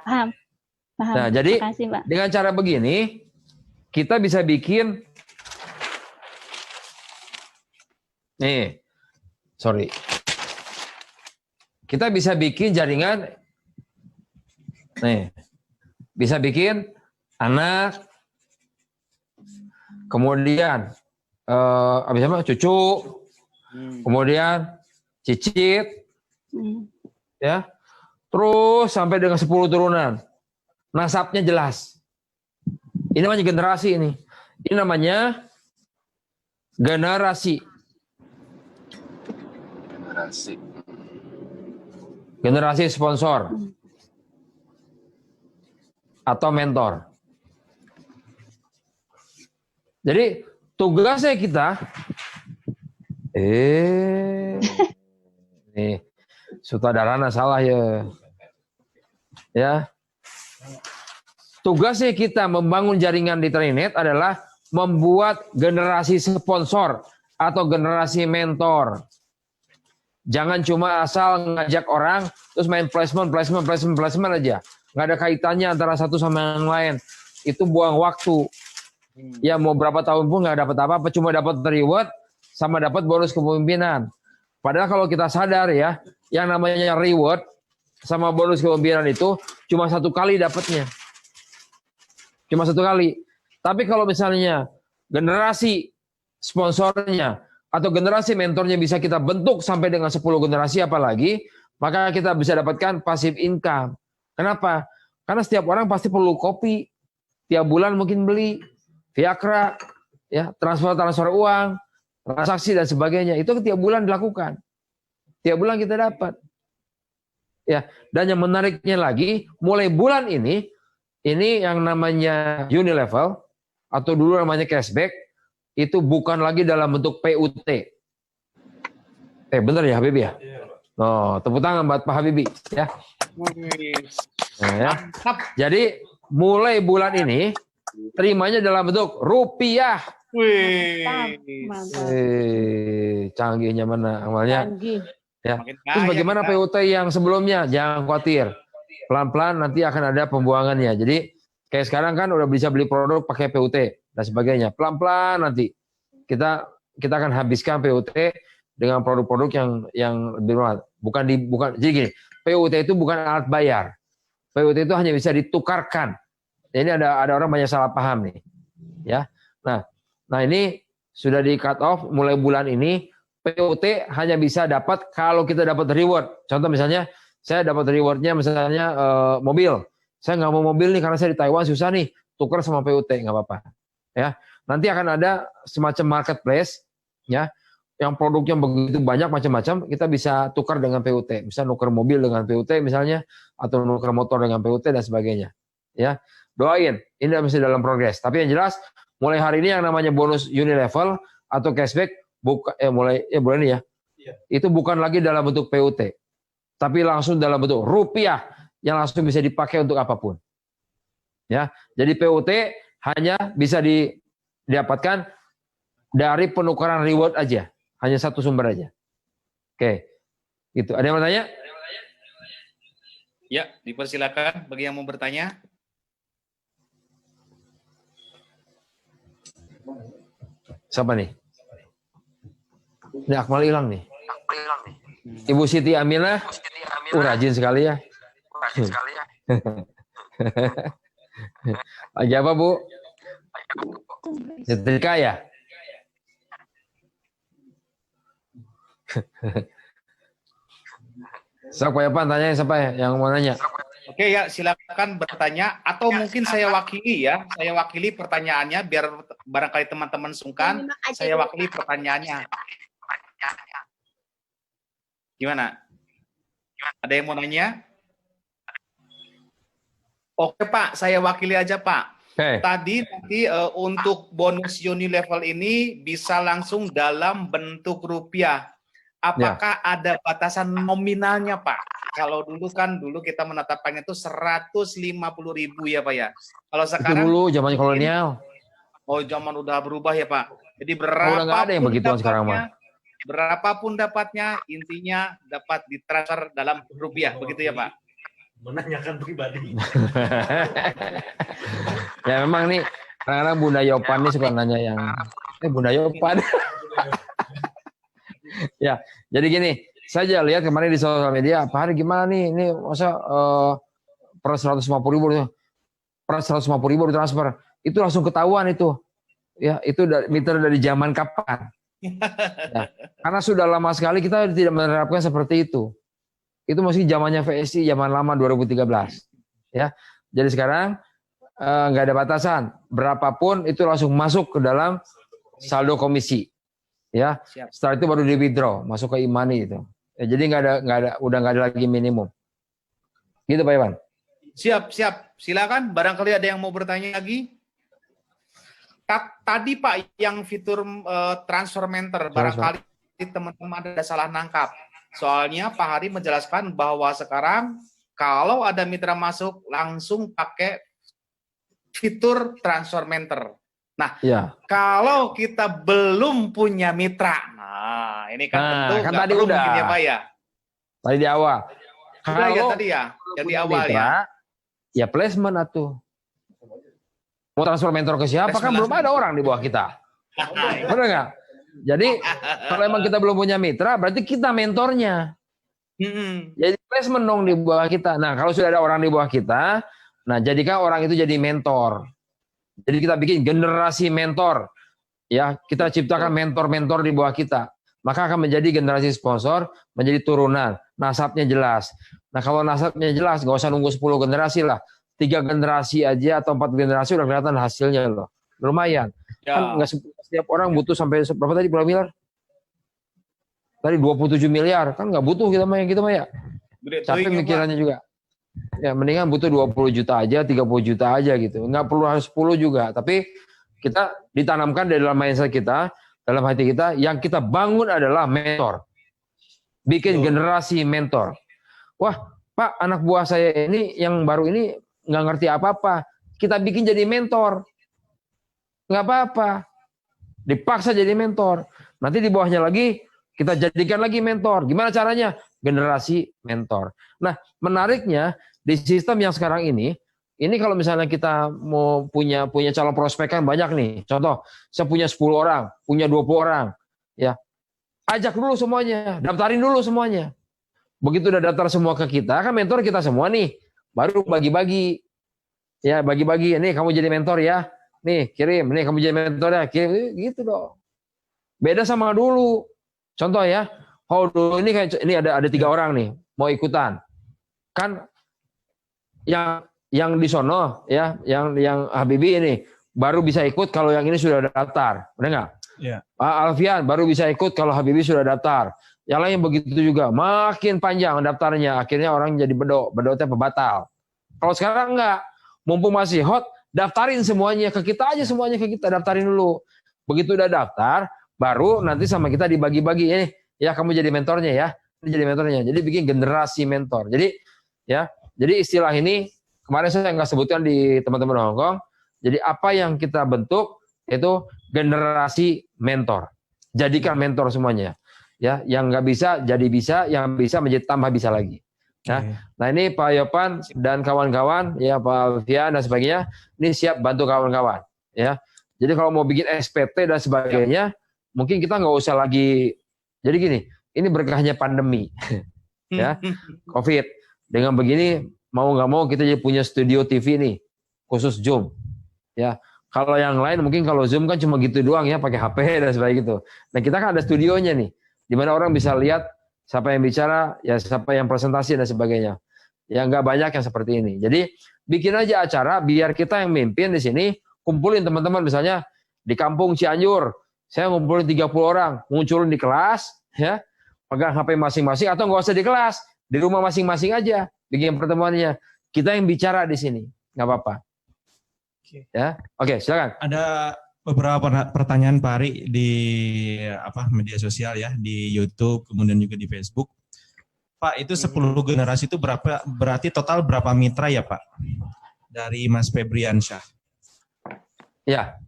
Paham. Paham. Nah, jadi Makasih, Pak. dengan cara begini, kita bisa bikin nih, sorry. Kita bisa bikin jaringan, nih, bisa bikin anak, kemudian habis apa? Cucu, kemudian cicit, ya, terus sampai dengan 10 turunan. Nasabnya jelas. Ini namanya generasi ini. Ini namanya generasi. Generasi sponsor atau mentor. Jadi tugasnya kita, nih sutradarana salah ya, ya. Tugasnya kita membangun jaringan di Trinet adalah membuat generasi sponsor atau generasi mentor. Jangan cuma asal ngajak orang terus main placement aja. Nggak ada kaitannya antara satu sama yang lain. Itu buang waktu. Ya mau berapa tahun pun nggak dapat apa-apa, cuma dapat reward sama dapat bonus kepemimpinan. Padahal kalau kita sadar ya, yang namanya reward sama bonus kepemimpinan itu cuma satu kali dapatnya. Cuma satu kali. Tapi kalau misalnya generasi sponsornya atau generasi mentornya bisa kita bentuk sampai dengan 10 generasi apalagi, maka kita bisa dapatkan passive income. Kenapa? Karena setiap orang pasti perlu kopi. Tiap bulan mungkin beli Viagra, ya, transfer uang, transaksi dan sebagainya. Itu tiap bulan dilakukan. Tiap bulan kita dapat. Ya, dan yang menariknya lagi, mulai bulan ini yang namanya Unilevel atau dulu namanya cashback itu bukan lagi dalam bentuk PUT. Bener ya Habibie ya? Oh, tepuk tangan buat Pak Habibie ya. Nah, ya. Jadi mulai bulan ini terimanya dalam bentuk rupiah. Canggihnya mana amalnya? Ya. Terus bagaimana PUT yang sebelumnya? Jangan khawatir. Pelan-pelan nanti akan ada pembuangannya. Jadi kayak sekarang kan udah bisa beli produk pakai PUT dan sebagainya. Pelan-pelan nanti kita akan habiskan PUT dengan produk-produk yang lebih murah. Bukan jadi gini, PUT itu bukan alat bayar. PUT itu hanya bisa ditukarkan. Ini ada orang banyak salah paham nih. Ya. Nah ini sudah di cut off mulai bulan ini. PUT hanya bisa dapat kalau kita dapat reward. Contoh misalnya saya dapat rewardnya misalnya mobil. Saya nggak mau mobil nih karena saya di Taiwan susah nih. Tukar sama PUT nggak apa-apa. Ya, nanti akan ada semacam marketplace, ya, yang produknya begitu banyak macam-macam. Kita bisa tukar dengan PUT. Bisa nuker mobil dengan PUT misalnya, atau nuker motor dengan PUT dan sebagainya. Ya, doain. Ini masih dalam progres. Tapi yang jelas, mulai hari ini yang namanya bonus Unilevel atau cashback mulai bulan ini ya. Itu bukan lagi dalam bentuk PUT. Tapi langsung dalam bentuk rupiah yang langsung bisa dipakai untuk apapun. Ya, jadi PUT hanya bisa didapatkan dari penukaran reward aja, hanya satu sumber aja. Oke, gitu. Ada yang mau tanya? Ya, dipersilakan bagi yang mau bertanya. Siapa nih? Ini Akmal hilang nih. Ibu Siti Aminah, rajin sekali ya. Lagi apa Bu? Setrika ya? Siapa ya Pak? Tanya siapa ya yang mau nanya? Oke ya, silakan bertanya atau mungkin saya wakili ya. Saya wakili pertanyaannya biar barangkali teman-teman sungkan. Saya wakili pertanyaannya. Gimana? Ada yang mau nanya? Oke Pak, saya wakili aja Pak. Tadi nanti untuk bonus uni level ini bisa langsung dalam bentuk rupiah. Apakah ada batasan nominalnya Pak? Kalau dulu kita menetapkannya itu 150.000 ya Pak ya. Kalau sekarang itu dulu zaman kolonial. Oh, zaman udah berubah ya Pak. Jadi Udah nggak ada yang begituan sekarang mah. Berapapun dapatnya, intinya dapat ditransfer dalam rupiah, begitu ya Pak? Menanyakan pribadi. Ya memang nih kadang-kadang Bunda Yopan nih suka nanya yang Bunda Yopan. Ya, jadi gini, saya lihat kemarin di sosial media, Pak Hari gimana nih, ini masa per 150.000 ditransfer, itu langsung ketahuan itu, ya itu meter dari zaman kapan? Ya, karena sudah lama sekali kita tidak menerapkan seperti itu. Itu masih zamannya VSI, zaman lama 2013. Ya, jadi sekarang nggak ada batasan, berapapun itu langsung masuk ke dalam saldo komisi. Ya, setelah itu baru di withdraw, masuk ke e-money itu. Ya, jadi udah nggak ada lagi minimum. Gitu Pak Iwan. Siap. Silakan. Barangkali ada yang mau bertanya lagi. Tadi Pak, yang fitur transfer mentor, barangkali teman-teman ada salah nangkap. Soalnya Pak Hari menjelaskan bahwa sekarang kalau ada mitra masuk langsung pakai fitur transfer mentor. Nah, kalau kita belum punya mitra, nah ini kan tentu kan nggak tadi perlu udah mungkin ya Pak ya. Tadi di awal. Kalau ya tadi ya, yang di awal mitra, ya. Ya placement atuh. Mau transfer mentor ke siapa kan belum ada orang di bawah kita. Benar nggak? Jadi kalau emang kita belum punya mitra, berarti kita mentornya. Jadi placement dong di bawah kita. Nah kalau sudah ada orang di bawah kita, nah jadikan orang itu jadi mentor. Jadi kita bikin generasi mentor, ya kita ciptakan mentor-mentor di bawah kita, maka akan menjadi generasi sponsor, menjadi turunan, nasabnya jelas. Nah kalau nasabnya jelas, nggak usah nunggu 10 generasi lah, 3 generasi aja atau 4 generasi udah kelihatan hasilnya loh, lumayan. Ya. Kan nggak setiap orang butuh sampai berapa tadi berapa miliar? Tadi 27 miliar, kan nggak butuh kita mah yang gitu mah ya. Capek mikirannya juga. Ya mendingan butuh 20 juta aja, 30 juta aja gitu. Nggak perlu harus 10 juga. Tapi kita ditanamkan dari dalam mindset kita, dalam hati kita, yang kita bangun adalah mentor. Bikin generasi mentor. Wah, Pak, anak buah saya ini yang baru ini nggak ngerti apa-apa. Kita bikin jadi mentor. Nggak apa-apa. Dipaksa jadi mentor. Nanti di bawahnya lagi, kita jadikan lagi mentor. Gimana caranya? Generasi mentor. Nah, menariknya di sistem yang sekarang ini kalau misalnya kita mau punya calon prospek kan banyak nih. Contoh, saya punya 10 orang, punya 20 orang, ya. Ajak dulu semuanya, daftarin dulu semuanya. Begitu udah daftar semua ke kita, kan mentor kita semua nih. Baru bagi-bagi. Ya, bagi-bagi. Nih kamu jadi mentor ya. Nih, kirim. Nih kamu jadi mentor ya, kirim. Gitu dong. Beda sama dulu. Contoh ya, dulu ini ada 3 orang nih mau ikutan. Kan yang di sono ya, yang Habibie ini baru bisa ikut kalau yang ini sudah daftar. Benar nggak? Iya. Pak Alfian baru bisa ikut kalau Habibie sudah daftar. Yang lain begitu juga, makin panjang daftarnya, akhirnya orang jadi bedotnya pebatal. Kalau sekarang enggak, mumpung masih hot, daftarin semuanya ke kita aja, semuanya ke kita, daftarin dulu. Begitu udah daftar, baru nanti sama kita dibagi-bagi, ya kamu jadi mentornya ya, ini jadi mentornya. Jadi bikin generasi mentor. Jadi istilah ini kemarin saya nggak sebutkan di teman-teman Hongkong. Jadi apa yang kita bentuk itu generasi mentor. Jadikan mentor semuanya. Ya, yang nggak bisa jadi bisa, yang bisa menjadi tambah bisa lagi. Ya. Nah ini Pak Yopan dan kawan-kawan, ya Pak Alfian dan sebagainya, ini siap bantu kawan-kawan. Ya, jadi kalau mau bikin SPT dan sebagainya, mungkin kita nggak usah lagi. Jadi gini, ini berkahnya pandemi, ya, COVID. Dengan begini mau nggak mau kita jadi punya studio TV nih, khusus Zoom. Ya, kalau yang lain mungkin kalau Zoom kan cuma gitu doang ya, pakai HP dan sebagainya gitu. Nah kita kan ada studionya nih, di mana orang bisa lihat siapa yang bicara, ya siapa yang presentasi dan sebagainya. Ya nggak banyak yang seperti ini. Jadi bikin aja acara biar kita yang mimpin di sini, kumpulin teman-teman misalnya di kampung Cianjur, saya ngumpulin 30 orang, munculin di kelas, ya, pegang HP masing-masing atau nggak usah di kelas, di rumah masing-masing aja, bikin pertemuannya. Kita yang bicara di sini, nggak apa-apa. Ya, oke, silakan. Ada beberapa pertanyaan Pak Ari di media sosial ya, di YouTube, kemudian juga di Facebook. Pak, itu 10 generasi itu berarti total berapa mitra ya Pak? Dari Mas Febriansyah. Ya,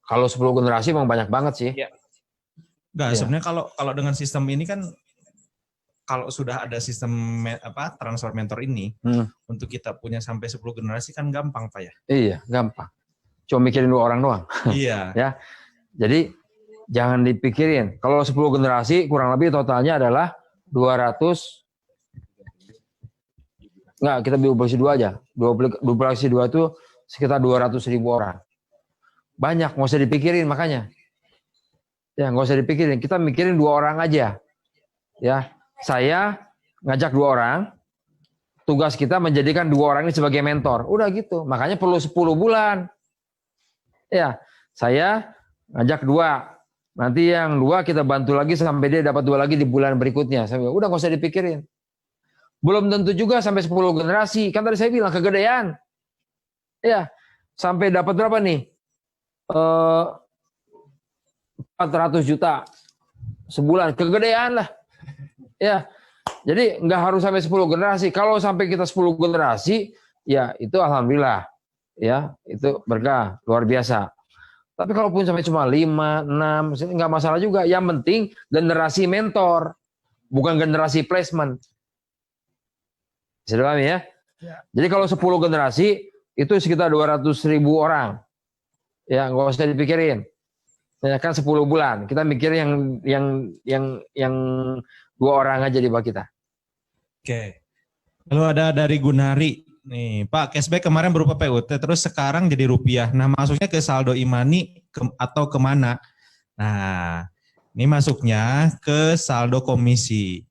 kalau 10 generasi memang banyak banget sih. Enggak, sebenarnya kalau dengan sistem ini kan, kalau sudah ada sistem transfer mentor ini, untuk kita punya sampai 10 generasi kan gampang Pak ya? Iya, gampang. Cuma mikirin 2 orang doang. Iya. Ya, jadi jangan dipikirin. Kalau 10 generasi kurang lebih totalnya adalah 200. Enggak, kita duplikasi 2 aja. Duplikasi 2 itu sekitar 200.000 orang. Banyak, nggak usah dipikirin makanya. Ya, nggak usah dipikirin. Kita mikirin 2 orang aja. Ya, saya ngajak 2 orang. Tugas kita menjadikan 2 orang ini sebagai mentor. Udah gitu. Makanya perlu 10 bulan. Ya, saya ngajak 2. Nanti yang 2 kita bantu lagi sampai dia dapat 2 lagi di bulan berikutnya. Udah nggak usah dipikirin. Belum tentu juga sampai 10 generasi. Kan tadi saya bilang kegedean. Ya, sampai dapat berapa nih? 400 juta sebulan. Kegedean lah. Ya, jadi nggak harus sampai 10 generasi. Kalau sampai kita 10 generasi, ya itu alhamdulillah. Ya, itu berkah. Luar biasa. Tapi kalaupun sampai cuma 5, 6, nggak masalah juga. Yang penting generasi mentor. Bukan generasi placement. Bisa dipahami ya? Jadi kalau 10 generasi itu sekitar 200.000 orang. Ya, nggak usah dipikirin. Ya kan 10 bulan. Kita mikir yang 2 orang aja di bawah kita. Oke. Lalu ada dari Gunari. Nih, Pak, cashback kemarin berupa PUT, terus sekarang jadi rupiah. Nah, masuknya ke saldo e-money atau kemana? Nah, ini masuknya ke saldo komisi.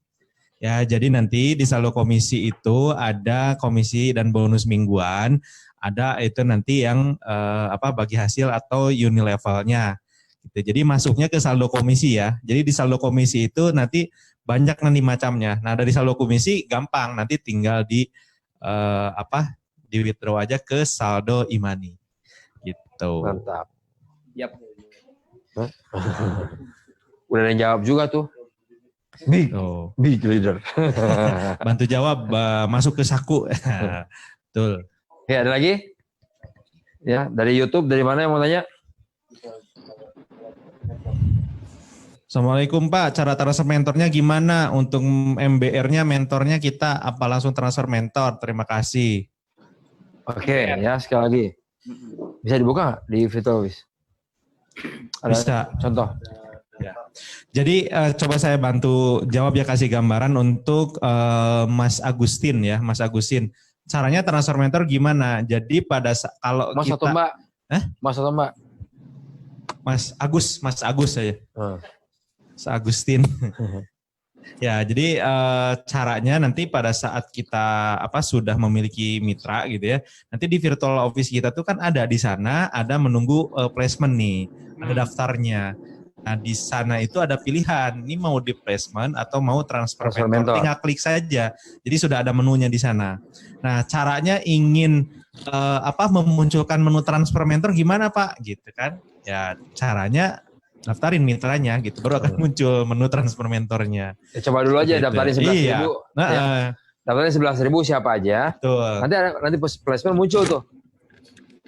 Ya, jadi nanti di saldo komisi itu ada komisi dan bonus mingguan, ada itu nanti yang bagi hasil atau unilevelnya. Gitu. Jadi masuknya ke saldo komisi ya. Jadi di saldo komisi itu nanti banyak nanti macamnya. Nah, dari saldo komisi gampang, nanti tinggal di di withdraw aja ke saldo e-money. Gitu. Mantap. Yap. Udah ada yang jawab juga tuh. Big leader. Bantu jawab, masuk ke saku. Betul. Ya, ada lagi? Ya, dari YouTube, dari mana yang mau tanya? Assalamualaikum Pak, cara transfer mentornya gimana? Untuk MBR-nya mentornya kita apa langsung transfer mentor? Terima kasih. Oke, ya sekali lagi. Bisa dibuka nggak di Vitalovis? Bisa. Contoh. Ya. Jadi coba saya bantu jawab ya, kasih gambaran untuk Mas Agustin ya, Mas Agustin. Caranya transfer mentor gimana? Jadi pada kalau Mas kita atau Mbak? Mas atau Mbak? Mas Agus saya. Mas Agustin. Ya, jadi caranya nanti pada saat kita sudah memiliki mitra gitu ya. Nanti di virtual office kita tuh kan ada di sana ada menunggu placement nih, ada daftarnya. Nah, di sana itu ada pilihan, ini mau di placement atau mau transfer mentor. Tinggal klik saja. Jadi sudah ada menunya di sana. Nah, caranya ingin memunculkan menu transfer mentor gimana, Pak? Gitu kan. Ya, caranya daftarin mitranya gitu. Baru akan muncul menu transfer mentornya. Ya, coba dulu aja gitu. Daftarin 11.000. Iya. Ya. Daftarin 11.000 siapa aja. Betul. Nanti placement muncul tuh.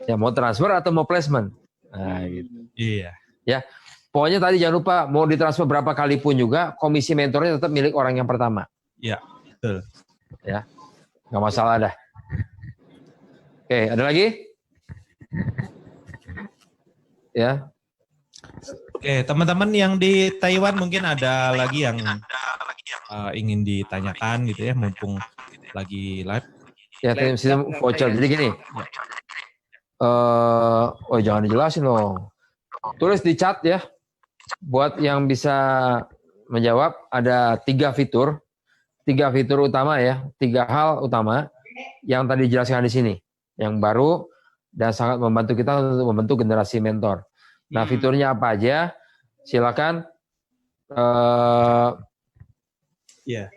Ya, mau transfer atau mau placement. Nah, gitu. Iya. Ya. Pokoknya tadi jangan lupa mau ditransfer berapa kali pun juga komisi mentornya tetap milik orang yang pertama. Iya, betul. Ya, nggak masalah dah. Oke, ada lagi? Ya. Oke, teman-teman yang di Taiwan mungkin ada lagi yang ingin ditanyakan gitu ya, mumpung lagi live. Ya, sistem voucher. Jadi gini. Jangan dijelasin loh. Tulis di chat ya. Buat yang bisa menjawab ada 3 fitur utama ya, 3 hal utama. yang tadi dijelaskan di sini, yang baru dan sangat membantu kita untuk membentuk generasi mentor. Nah, fiturnya apa aja? Silakan. Iya.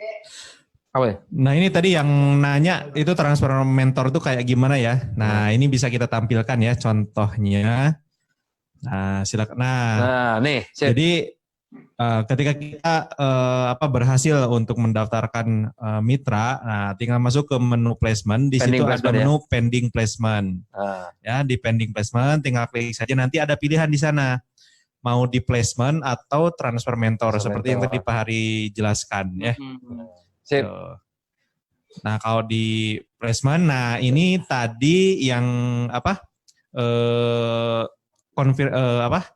Apa ya? Nah, ini tadi yang nanya itu transfer mentor tuh kayak gimana ya? Nah, ini bisa kita tampilkan ya contohnya. Nah, silakan. Nah, nih. Jadi ketika kita berhasil untuk mendaftarkan mitra, nah tinggal masuk ke menu placement. Di situ ada menu pending placement. Ya, di pending placement tinggal klik saja. Nanti ada pilihan di sana. Mau di placement atau transfer mentor seperti yang tadi Pak Hari jelaskan ya. Sip. Nah, kalau di placement, nah ini tadi yang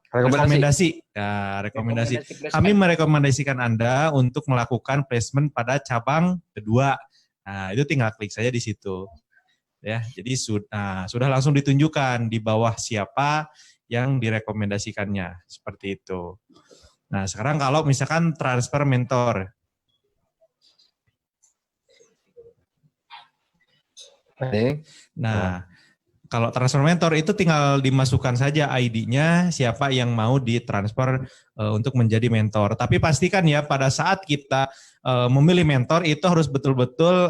rekomendasi. Ya, rekomendasi. Kami merekomendasikan Anda untuk melakukan placement pada cabang kedua. Nah, itu tinggal klik saja di situ. Ya, jadi sudah langsung ditunjukkan di bawah siapa yang direkomendasikannya, seperti itu. Nah, sekarang kalau misalkan transfer mentor. Nah, kalau transfer mentor itu tinggal dimasukkan saja ID-nya, siapa yang mau ditransfer untuk menjadi mentor. Tapi pastikan ya pada saat kita memilih mentor itu harus betul-betul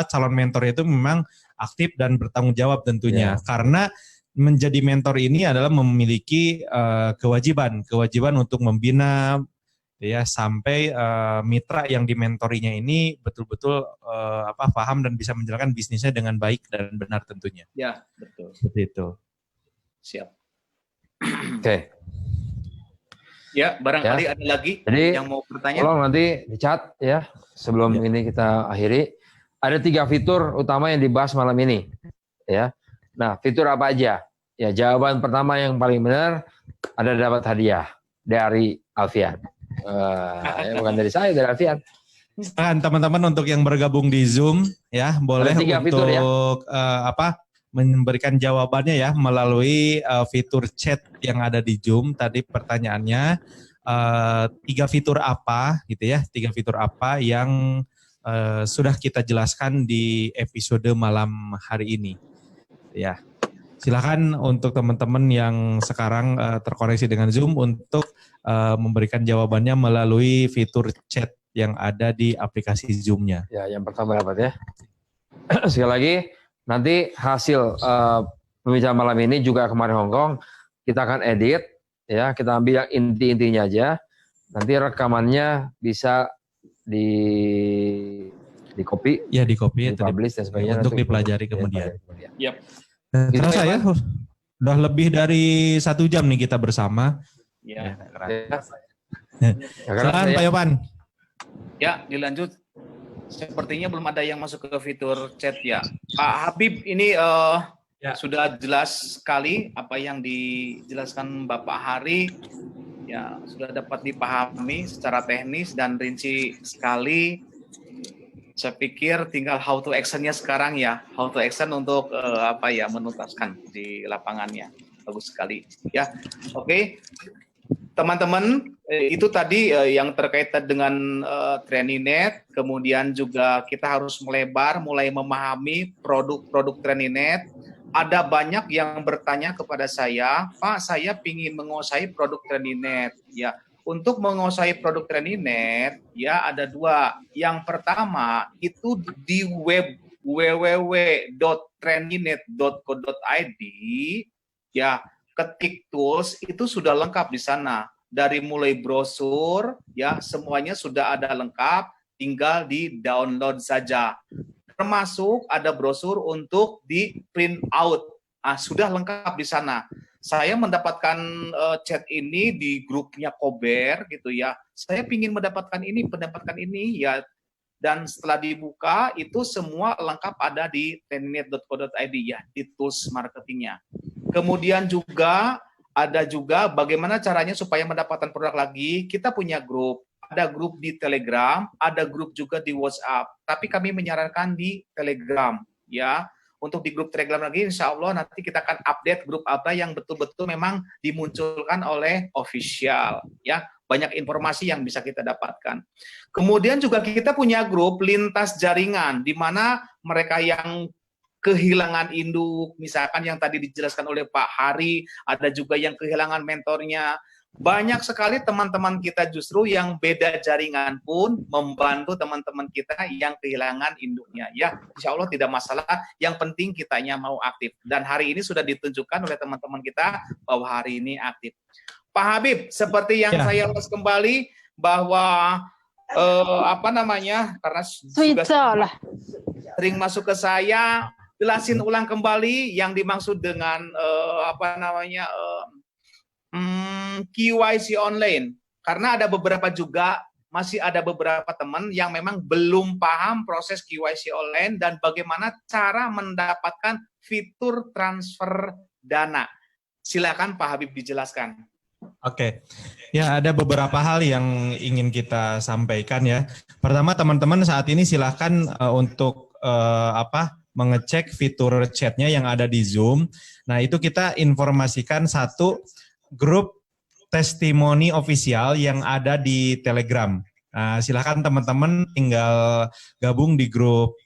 calon mentor itu memang aktif dan bertanggung jawab tentunya. Karena menjadi mentor ini adalah memiliki kewajiban untuk membina ya sampai mitra yang dimentorinya ini betul-betul paham dan bisa menjalankan bisnisnya dengan baik dan benar tentunya. Ya, betul. Seperti itu. Siap. Oke. Ya, barangkali ada lagi yang mau bertanya. Tolong nanti di chat ya sebelum ini kita akhiri. Ada 3 fitur utama yang dibahas malam ini. Ya. Nah, fitur apa aja? Ya, jawaban pertama yang paling benar ada dapat hadiah dari Alfian. Bukan dari saya, dari Alfian. Teman-teman untuk yang bergabung di Zoom ya boleh untuk memberikan jawabannya ya melalui fitur chat yang ada di Zoom. Tadi pertanyaannya 3 fitur apa gitu ya, 3 fitur apa yang sudah kita jelaskan di episode malam hari ini. Ya, silakan untuk teman-teman yang sekarang terkoneksi dengan Zoom untuk memberikan jawabannya melalui fitur chat yang ada di aplikasi Zoom-nya. Ya, yang pertama dapat ya. Sekali lagi, nanti hasil pembicaraan malam ini juga kemarin Hongkong, kita akan edit, ya, kita ambil yang inti-intinya aja. Nanti rekamannya bisa di copy, ya di copy, publish dan sebagainya untuk dipelajari kemudian. Yep. Terasa ya, udah lebih dari 1 jam nih kita bersama. Ya. Silakan Pak Yopan. Ya, dilanjut. Sepertinya belum ada yang masuk ke fitur chat ya. Pak Habib ini sudah jelas sekali apa yang dijelaskan Bapak Hari. Ya, sudah dapat dipahami secara teknis dan rinci sekali. Saya pikir tinggal how to action-nya sekarang ya. How to action untuk menuntaskan di lapangannya. Bagus sekali. Ya, oke. Teman-teman, itu tadi yang terkait dengan TrainingNet. Kemudian juga kita harus mulai memahami produk-produk TrainingNet. Ada banyak yang bertanya kepada saya, Pak, saya ingin menguasai produk TrainingNet. Ya, untuk menguasai produk TrainingNet, ya ada 2. Yang pertama itu di web www.trainingnet.co.id, ya ketik tools itu sudah lengkap di sana. Dari mulai brosur, ya semuanya sudah ada lengkap, tinggal di download saja. Termasuk ada brosur untuk di print out, sudah lengkap di sana. Saya mendapatkan chat ini di grupnya Kober gitu ya. Saya ingin mendapatkan ini ya. Dan setelah dibuka itu semua lengkap ada di trainingnet.co.id ya, di tools marketingnya. Kemudian juga ada juga bagaimana caranya supaya mendapatkan produk lagi. Kita punya grup, ada grup di Telegram, ada grup juga di WhatsApp. Tapi kami menyarankan di Telegram ya. Untuk di grup Telegram lagi, insya Allah nanti kita akan update grup apa yang betul-betul memang dimunculkan oleh official, ya. banyak informasi yang bisa kita dapatkan. Kemudian juga kita punya grup lintas jaringan, di mana mereka yang kehilangan induk, misalkan yang tadi dijelaskan oleh Pak Hari, ada juga yang kehilangan mentornya. Banyak sekali teman-teman kita justru yang beda jaringan pun membantu teman-teman kita yang kehilangan induknya. Ya, insya Allah tidak masalah, yang penting kitanya mau aktif. Dan hari ini sudah ditunjukkan oleh teman-teman kita bahwa hari ini aktif. Pak Habib, seperti yang saya ulas kembali, bahwa karena sudah sering masuk ke saya, jelasin ulang kembali yang dimaksud dengan KYC online, karena ada beberapa juga masih ada beberapa teman yang memang belum paham proses KYC online dan bagaimana cara mendapatkan fitur transfer dana. Silakan Pak Habib dijelaskan. Oke, ya ada beberapa hal yang ingin kita sampaikan ya. Pertama, teman-teman saat ini silakan untuk mengecek fitur chatnya yang ada di Zoom. Nah, itu kita informasikan satu grup testimoni official yang ada di Telegram. Nah, silakan teman-teman tinggal gabung di grup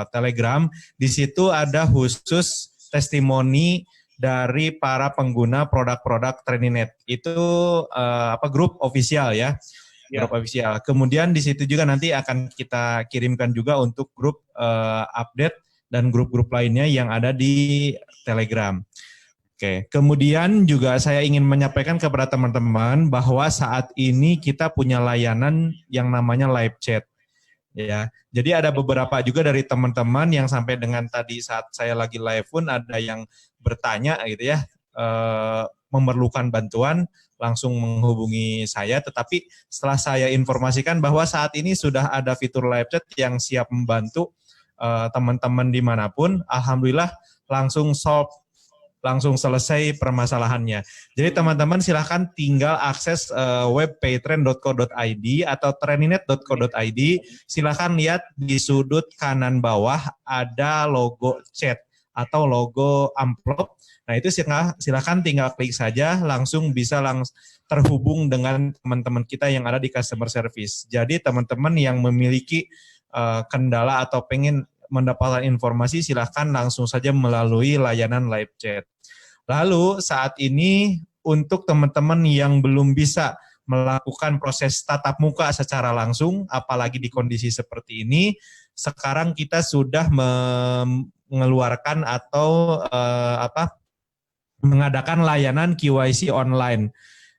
Telegram. Di situ ada khusus testimoni dari para pengguna produk-produk Trainingnет. Itu grup official ya. Grup official. Kemudian di situ juga nanti akan kita kirimkan juga untuk grup update dan grup-grup lainnya yang ada di Telegram. Oke, kemudian juga saya ingin menyampaikan kepada teman-teman bahwa saat ini kita punya layanan yang namanya live chat. Ya, jadi ada beberapa juga dari teman-teman yang sampai dengan tadi saat saya lagi live pun ada yang bertanya gitu ya, memerlukan bantuan, langsung menghubungi saya. Tetapi setelah saya informasikan bahwa saat ini sudah ada fitur live chat yang siap membantu teman-teman dimanapun, alhamdulillah langsung selesai permasalahannya. Jadi teman-teman silahkan tinggal akses web paytrend.co.id atau trainingnnet.co.id. Silahkan lihat di sudut kanan bawah ada logo chat atau logo amplop. Nah itu silahkan tinggal klik saja, langsung bisa terhubung dengan teman-teman kita yang ada di customer service. Jadi teman-teman yang memiliki kendala atau pengen mendapatkan informasi, silahkan langsung saja melalui layanan live chat. Lalu saat ini untuk teman-teman yang belum bisa melakukan proses tatap muka secara langsung, apalagi di kondisi seperti ini, sekarang kita sudah mengeluarkan atau mengadakan layanan KYC online.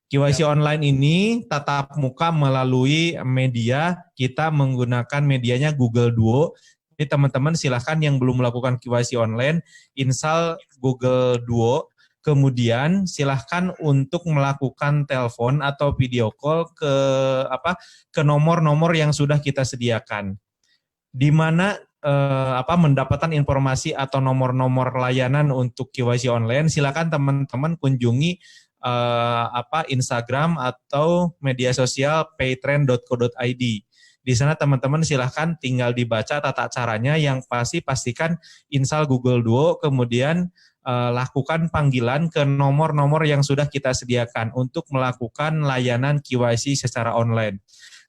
KYC online ini tatap muka melalui media, kita menggunakan medianya Google Duo. Jadi teman-teman silahkan yang belum melakukan KYC online, install Google Duo, kemudian silahkan untuk melakukan telepon atau video call ke nomor-nomor yang sudah kita sediakan. Di mana mendapatkan informasi atau nomor-nomor layanan untuk KYC online, silahkan teman-teman kunjungi Instagram atau media sosial paytrend.co.id. Di sana teman-teman silahkan tinggal dibaca tata caranya, yang pasti pastikan install Google Duo, kemudian lakukan panggilan ke nomor-nomor yang sudah kita sediakan untuk melakukan layanan KYC secara online.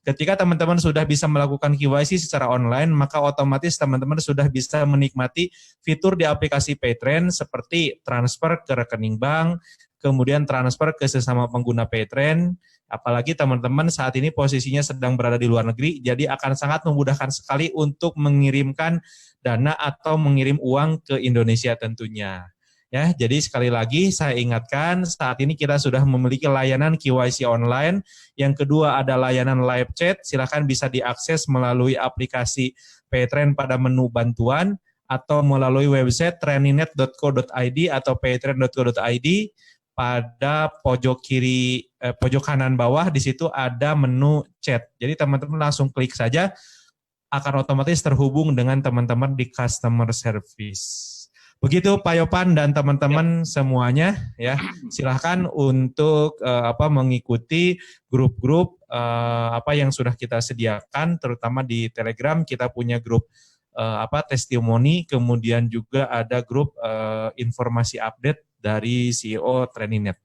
Ketika teman-teman sudah bisa melakukan KYC secara online, maka otomatis teman-teman sudah bisa menikmati fitur di aplikasi Paytrend seperti transfer ke rekening bank, kemudian transfer ke sesama pengguna Paytrend. Apalagi teman-teman saat ini posisinya sedang berada di luar negeri, jadi akan sangat memudahkan sekali untuk mengirimkan dana atau mengirim uang ke Indonesia tentunya. Ya, jadi sekali lagi saya ingatkan, saat ini kita sudah memiliki layanan KYC online. Yang kedua ada layanan live chat, silakan bisa diakses melalui aplikasi Paytrend pada menu bantuan atau melalui website trainingnnet.co.id atau paytrend.co.id. Pada pojok kanan bawah di situ ada menu chat. Jadi teman-teman langsung klik saja, akan otomatis terhubung dengan teman-teman di customer service. Begitu Pak Yopan dan teman-teman semuanya ya. Silahkan untuk mengikuti grup-grup yang sudah kita sediakan, terutama di Telegram kita punya grup testimoni, kemudian juga ada grup informasi update dari CEO Trainingnnet.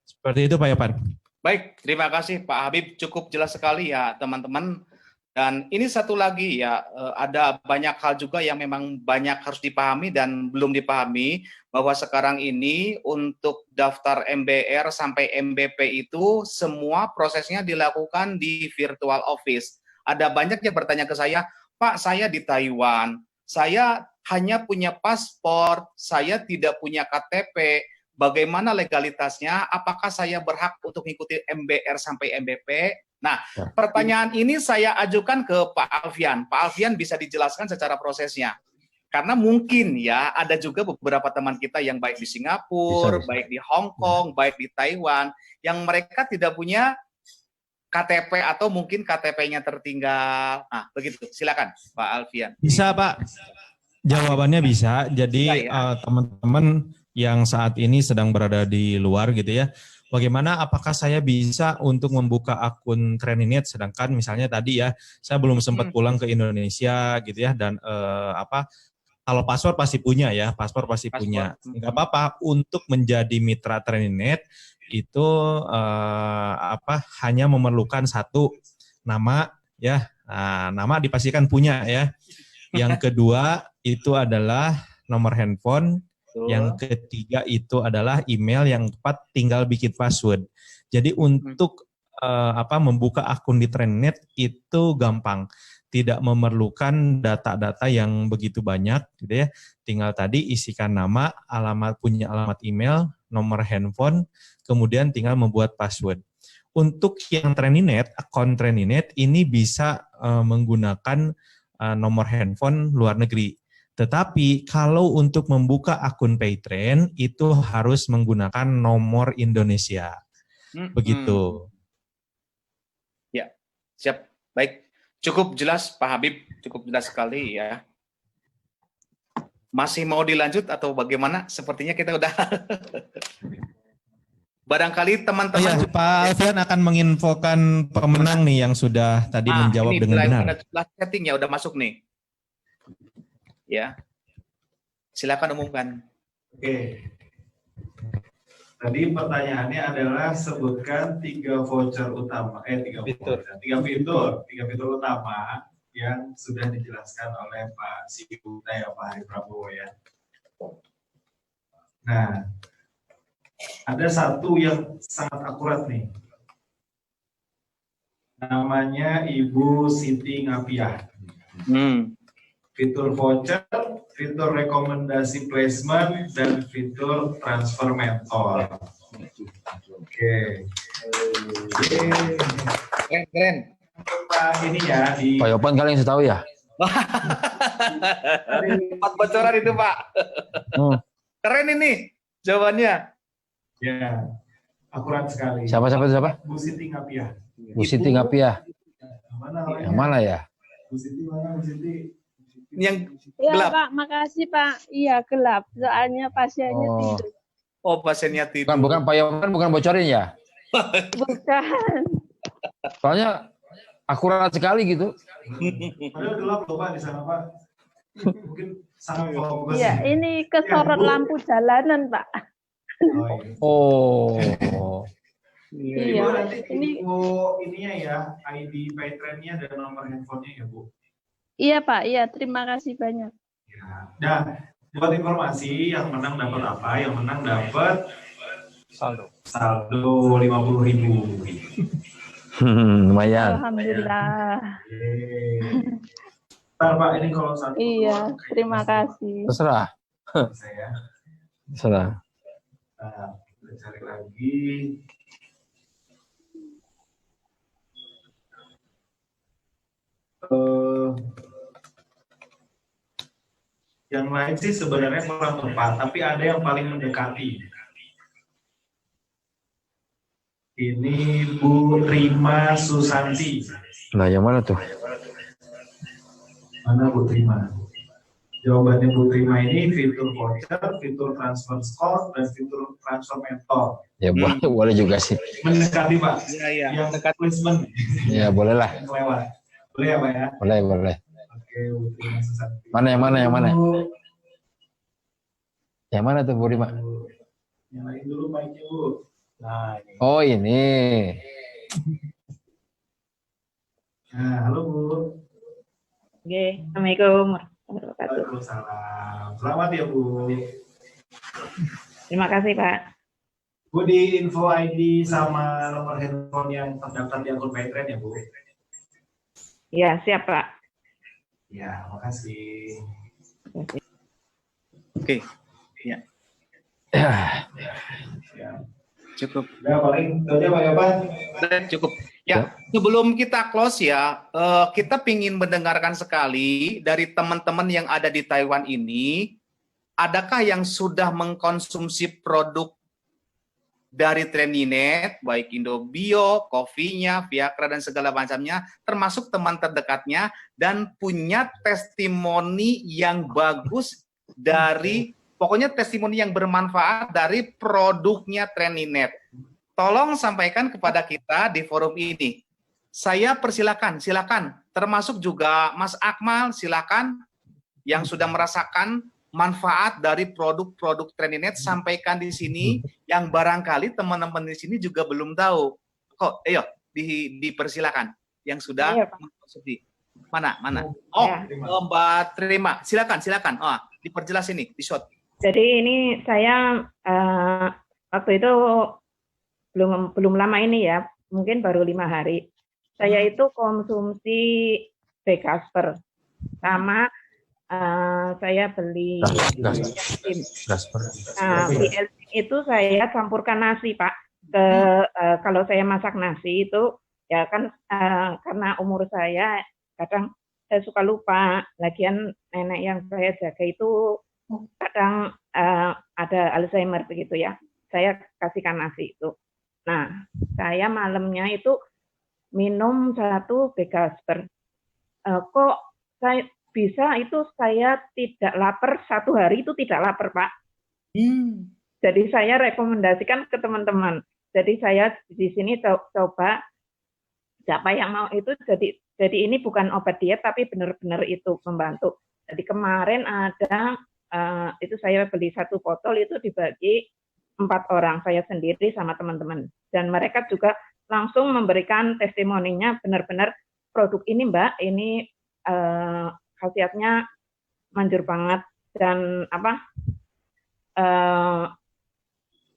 Seperti itu Pak Yopan. Baik, terima kasih Pak Habib, cukup jelas sekali ya teman-teman. Dan ini satu lagi ya, ada banyak hal juga yang memang banyak harus dipahami dan belum dipahami, bahwa sekarang ini untuk daftar MBR sampai MBP itu semua prosesnya dilakukan di virtual office. Ada banyak yang bertanya ke saya, Pak, saya di Taiwan, saya hanya punya paspor, saya tidak punya KTP, bagaimana legalitasnya, apakah saya berhak untuk mengikuti MBR sampai MBP? Nah, pertanyaan ini saya ajukan ke Pak Alfian. Pak Alfian bisa dijelaskan secara prosesnya. Karena mungkin ya, ada juga beberapa teman kita yang baik di Singapura, baik di Hong Kong, baik di Taiwan, yang mereka tidak punya KTP atau mungkin KTP-nya tertinggal. Nah, begitu. Silakan Pak Alfian. Bisa Pak, jawabannya bisa. Jadi teman-teman yang saat ini sedang berada di luar gitu ya, bagaimana apakah saya bisa untuk membuka akun Traininit, sedangkan misalnya tadi ya saya belum sempat pulang ke Indonesia gitu ya, dan kalau paspor pasti punya ya, paspor pasti punya, nggak apa-apa untuk menjadi mitra Traininit itu hanya memerlukan satu nama ya, nama dipastikan punya ya. Yang kedua itu adalah nomor handphone. Yang ketiga itu adalah email, yang keempat tinggal bikin password. Jadi untuk membuka akun di Traininit itu gampang, tidak memerlukan data-data yang begitu banyak, gitu ya. Tinggal tadi isikan nama, punya alamat email, nomor handphone, kemudian tinggal membuat password. Untuk yang Traininit, akun Traininit ini bisa menggunakan nomor handphone luar negeri. Tetapi kalau untuk membuka akun Paytrain itu harus menggunakan nomor Indonesia. Begitu. Ya, siap. Baik. Cukup jelas Pak Habib, cukup jelas sekali ya. Masih mau dilanjut atau bagaimana? Sepertinya kita udah barangkali teman-teman Pak Alfian akan menginfokan pemenang nih yang sudah tadi menjawab dengan benar. Setelah setting ya udah masuk nih. Ya, silakan umumkan. Oke. Tadi pertanyaannya adalah sebutkan 3 voucher utama, 3 fitur utama yang sudah dijelaskan oleh Pak CEO ya, Pak Hari Prabowo ya. Nah, ada satu yang sangat akurat nih. Namanya Ibu Siti Ngapiah. Fitur voucher, fitur rekomendasi placement, dan fitur transfer mentor. Oke. Keren. Pak ini ya di Pak Yopan kali yang saya tahu ya. Empat bocoran itu Pak. Keren ini jawabannya. Ya, akurat sekali. Siapa? Bu Siti Ngapiah. Bu Siti Ngapiah. Yang mana ya? Bu Siti mana? Bu Siti. Yang ya, gelap. Pak, makasih Pak. Iya, gelap. Soalnya pasiennya tidur. Oh, pasiennya tidur. Bukan Pak Yopan, bukan bocorin ya? Bukan. Soalnya akurat sekali gitu. Padahal gelap loh Pak di sana Pak. Mungkin sangat fokus. Iya, ini kesorot lampu jalanan Pak. Oh. Iya. Nanti ini ininya ya, ID Paytrain-nya dan nomor handphonenya ya Bu. Iya Pak, iya terima kasih banyak. Ya. Nah, buat informasi yang menang dapat apa? Yang menang dapat saldo 50.000. Lumayan. Alhamdulillah. Ntar Pak, ini kalau satu. Iya, terima kasih. Terserah. Saya. Terserah. Nah, kita cari lagi. Yang lain sih sebenarnya kurang tepat, tapi ada yang paling mendekati. Ini Bu Rima Susanti. Nah, yang mana tuh? Mana Bu Rima? Jawabannya Bu Rima ini fitur voucher, fitur transfer score, dan fitur transfer mentor. Ya boleh juga sih. Mendekati Pak. Iya. Yang placement. Ya boleh lah. Yang lewat. Boleh ya Pak ya? Boleh. Oke, Bu Rima Susanti. Yang mana? Yang mana tuh Bu Rima? Nyalain dulu mic-nya Bu. Nah, ini. Oh ini. Nah, halo Bu. Oke, Assalamualaikum warahmatullahi wabarakatuh. Waalaikumsalam. Selamat ya Bu. Terima kasih Pak. Bu, di info ID sama nomor handphone yang terdaftar di akun Mytrend ya Bu. Ya, siap Pak. Ya, makasih. Oke. Ya. Ya. Cukup. Udah paling itu aja Pak Yopan. Cukup. Ya, sebelum kita close ya, kita ingin mendengarkan sekali dari teman-teman yang ada di Taiwan ini, adakah yang sudah mengkonsumsi produk dari Treninet, baik Indobio, kopinya, Viagra, dan segala macamnya, termasuk teman terdekatnya, dan punya testimoni yang bagus dari, pokoknya testimoni yang bermanfaat dari produknya Treninet. Tolong sampaikan kepada kita di forum ini. Saya persilakan, silakan. Termasuk juga Mas Akmal, silakan. Yang sudah merasakan manfaat dari produk-produk Treninet, sampaikan di sini. Yang barangkali teman-teman di sini juga belum tahu. Kok, ayo, dipersilakan. Yang sudah mengkonsumsi. Mana? Oh, Mbak Terima. Silakan. Oh, diperjelas ini, di shot. Jadi ini saya waktu itu belum lama ini ya, mungkin baru 5 hari. Saya itu konsumsi Bekasper sama saya beli Bielsin. Nah, Bielsin itu saya campurkan nasi Pak. Kalau saya masak nasi itu ya kan karena umur saya kadang saya suka lupa. Lagian nenek yang saya jaga itu kadang ada Alzheimer begitu ya. Saya kasihkan nasi itu. Nah, saya malamnya itu minum 1 Bekasper. Kok saya bisa itu saya tidak lapar, 1 hari itu tidak lapar, Pak. Jadi saya rekomendasikan ke teman-teman. Jadi saya di sini coba siapa yang mau itu jadi ini bukan obat diet tapi benar-benar itu membantu. Jadi kemarin ada itu saya beli 1 botol itu dibagi 4 orang, saya sendiri sama teman-teman. Dan mereka juga langsung memberikan testimoninya benar-benar produk ini Mbak, ini khasiatnya manjur banget. Dan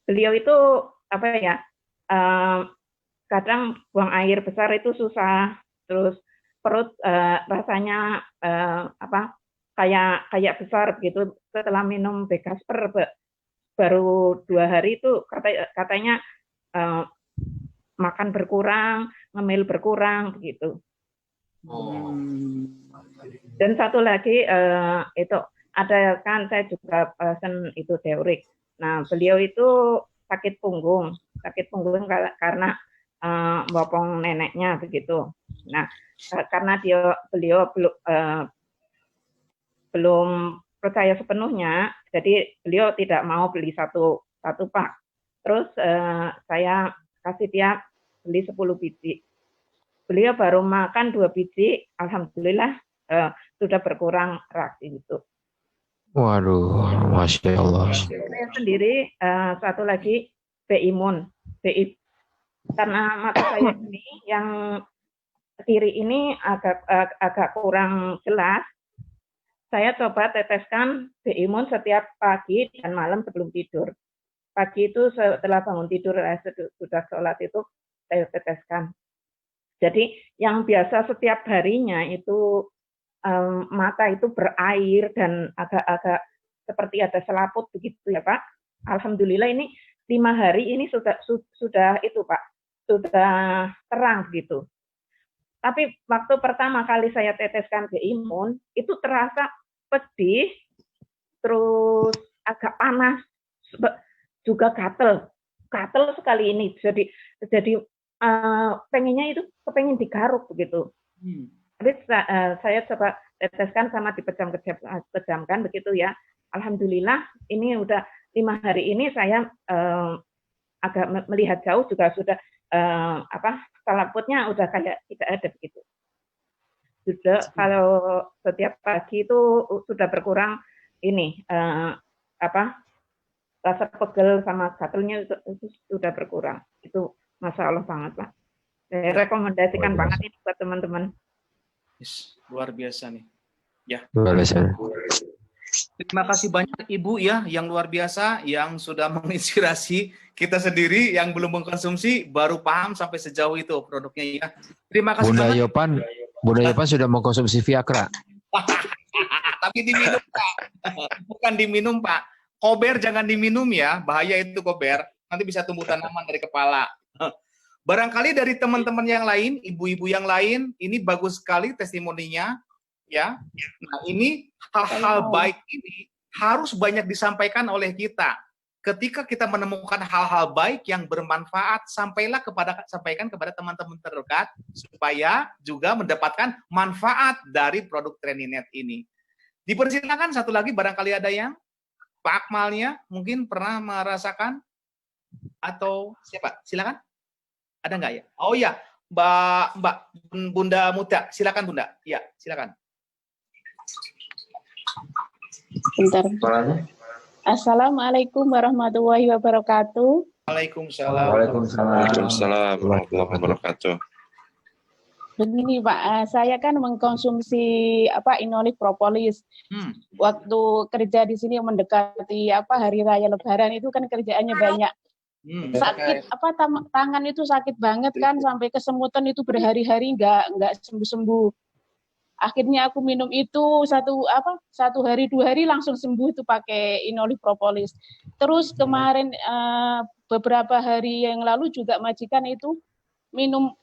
beliau itu kadang buang air besar itu susah, terus perut rasanya kayak besar begitu. Setelah minum Bekasper baru 2 hari itu katanya makan berkurang, ngemil berkurang begitu. Dan satu lagi itu ada kan saya juga pesen itu Deurik. Nah beliau itu sakit punggung karena bopong neneknya begitu. Nah karena beliau belum percaya sepenuhnya, jadi beliau tidak mau beli satu pak. Terus saya kasih dia beli 10 biji. Beliau baru makan 2 biji, alhamdulillah sudah berkurang reaksi itu. Waduh, Masya Allah. Saya sendiri satu lagi B-Imun. Karena mata saya ini yang kiri ini agak kurang jelas. Saya coba teteskan B-Imun setiap pagi dan malam sebelum tidur. Pagi itu setelah bangun tidur, sudah sholat itu saya teteskan. Jadi yang biasa setiap harinya itu mata itu berair dan agak-agak seperti ada selaput begitu ya Pak. Alhamdulillah ini 5 hari ini sudah itu Pak, sudah terang begitu. Tapi waktu pertama kali saya teteskan B-Imun itu terasa pedih, terus agak panas, juga gatel sekali ini. Jadi pengennya itu kepengen digaruk begitu. Tapi saya coba teteskan sama dipejamkan begitu ya. Alhamdulillah ini udah 5 hari ini saya agak melihat jauh juga sudah selaputnya udah kayak tidak ada begitu. Sudah kalau setiap pagi itu sudah berkurang ini rasa pegel sama gatelnya itu sudah berkurang. Itu Masya Allah banget, Pak. Saya rekomendasikan banget ini buat teman-teman. Luar biasa nih. Ya. Luar biasa. Terima kasih banyak Ibu ya yang luar biasa yang sudah menginspirasi kita sendiri yang belum mengkonsumsi baru paham sampai sejauh itu produknya ya. Terima kasih Bunda banyak. Bunda Yopan sudah mengkonsumsi Viagra. Tapi diminum Pak. Bukan diminum Pak. Kober jangan diminum ya, bahaya itu kober. Nanti bisa tumbuh tanaman dari kepala. Barangkali dari teman-teman yang lain, ibu-ibu yang lain, ini bagus sekali testimoninya. Ya, nah ini hal-hal baik ini harus banyak disampaikan oleh kita. Ketika kita menemukan hal-hal baik yang bermanfaat, sampaikan kepada teman-teman terdekat supaya juga mendapatkan manfaat dari produk Training.net ini. Dipersilakan satu lagi, barangkali ada yang Pak Akmalnya mungkin pernah merasakan atau siapa? Silakan. Ada nggak ya? Oh ya, Mbak Bunda Muta, silakan Bunda. Ya, silakan. Bentar. Assalamualaikum warahmatullahi wabarakatuh. Waalaikumsalam. Waalaikumsalam warahmatullahi wabarakatuh. Begini Pak, saya kan mengkonsumsi Inolif Propolis. Waktu kerja di sini mendekati hari raya Lebaran itu kan kerjaannya banyak. Sakit tangan itu sakit banget kan sampai kesemutan itu berhari-hari nggak sembuh-sembuh. Akhirnya aku minum itu satu hari 2 hari langsung sembuh itu pakai Inolif Propolis. Terus kemarin beberapa hari yang lalu juga majikan itu minum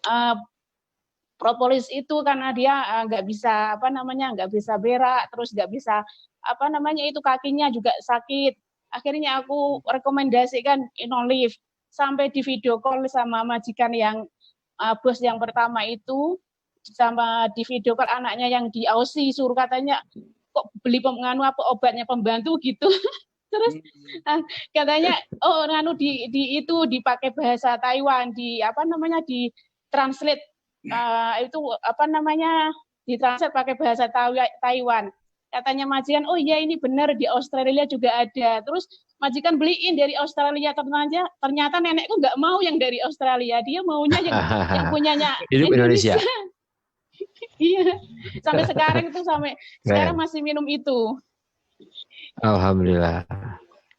propolis itu karena dia nggak bisa nggak bisa berak, terus nggak bisa itu kakinya juga sakit. Akhirnya aku rekomendasikan Inolif sampai di video call sama majikan yang bos yang pertama itu, sama di video call anaknya yang di Aussie, suruh katanya kok beli obatnya pembantu gitu. Terus katanya itu dipakai bahasa Taiwan, di translate ditranslate pakai bahasa Taiwan. Katanya majikan, oh iya ini benar di Australia juga ada. Terus majikan beliin dari Australia, ternyata nenekku nggak mau yang dari Australia, dia maunya yang punyanya Indonesia. Iya, sampai sekarang sekarang masih minum itu. Alhamdulillah.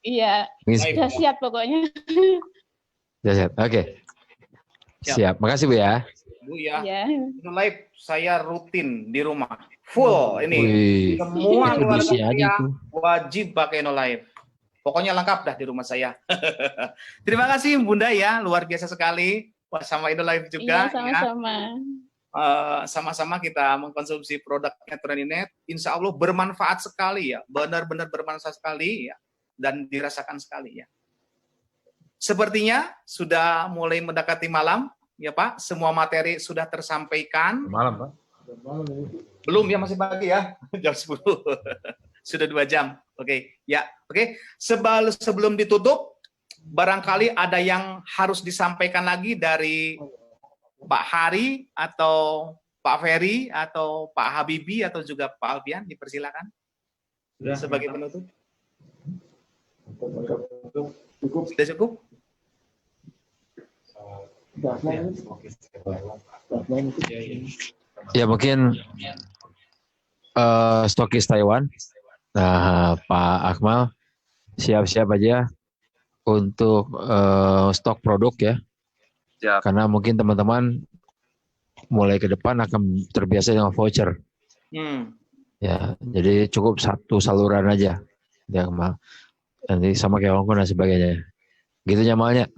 Iya, dahsyat pokoknya. Dahsyat, oke. Siap, makasih Bu ya. Bu ya, ya. Live saya rutin di rumah, full ini. Semua keluarga wajib pakai Live. Pokoknya lengkap dah di rumah saya. Terima kasih Bunda ya, luar biasa sekali. Sama Live juga. Iya, sama-sama. Sama-sama kita mengkonsumsi produknya Training.net. Insya Allah bermanfaat sekali ya, benar-benar bermanfaat sekali ya, dan dirasakan sekali ya. Sepertinya sudah mulai mendekati malam. Ya Pak, semua materi sudah tersampaikan. Malam Pak. Belum ya, masih pagi ya, jam 10. Sudah 2 jam. Oke, ya, oke. Sebelum ditutup, barangkali ada yang harus disampaikan lagi dari Pak Hari atau Pak Ferry atau Pak Habibi atau juga Pak Alfian, dipersilakan. Sebagai penutup. Sudah cukup? Ya mungkin stokis Taiwan, Pak Akmal siap-siap aja untuk stok produk ya. Siap. Karena mungkin teman-teman mulai ke depan akan terbiasa dengan voucher. Ya, jadi cukup satu saluran aja, ya Akmal. Nanti sama kayak Hongkong dan sebagainya. Gitu nyamalnya.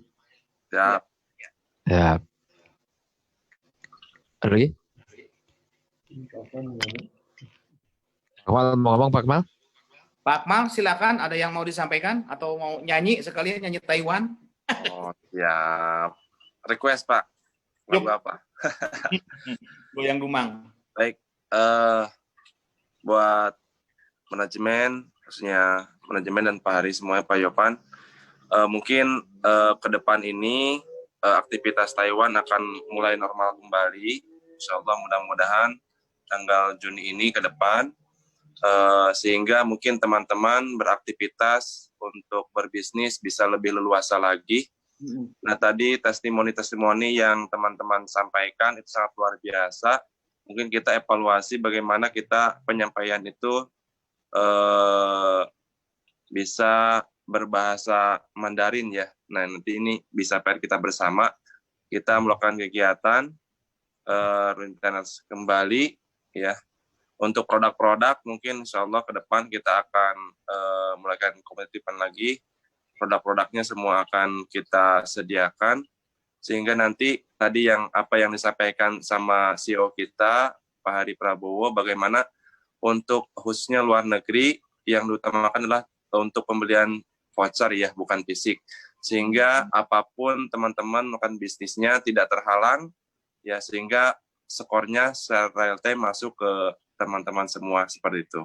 Siap. Ya. Ada lagi? Akmal mau ngomong Pak Akmal? Pak Akmal silakan, ada yang mau disampaikan atau mau nyanyi sekalian, nyanyi Taiwan? Oh, siap. Request Pak. Lagu apa? Goyang Dumang. Baik. Buat manajemen, khususnya manajemen dan Pak Hari semuanya, Pak Yopan, mungkin ke depan ini aktivitas Taiwan akan mulai normal kembali. Insya Allah mudah-mudahan tanggal Juni ini ke depan sehingga mungkin teman-teman beraktivitas untuk berbisnis bisa lebih leluasa lagi. Nah, tadi testimoni-testimoni yang teman-teman sampaikan itu sangat luar biasa. Mungkin kita evaluasi bagaimana kita penyampaian itu bisa berbahasa Mandarin ya. Nah, nanti ini bisa PR kita bersama. Kita melakukan kegiatan rencana kembali ya. Untuk produk-produk mungkin insya Allah ke depan kita akan melakukan kompetitifan lagi. Produk-produknya semua akan kita sediakan sehingga nanti tadi apa yang disampaikan sama CEO kita Pak Hari Prabowo, bagaimana untuk khususnya luar negeri yang diutamakan adalah untuk pembelian voucher ya, bukan fisik, sehingga apapun teman-teman melakukan bisnisnya tidak terhalang ya, sehingga skornya secara real time masuk ke teman-teman semua seperti itu.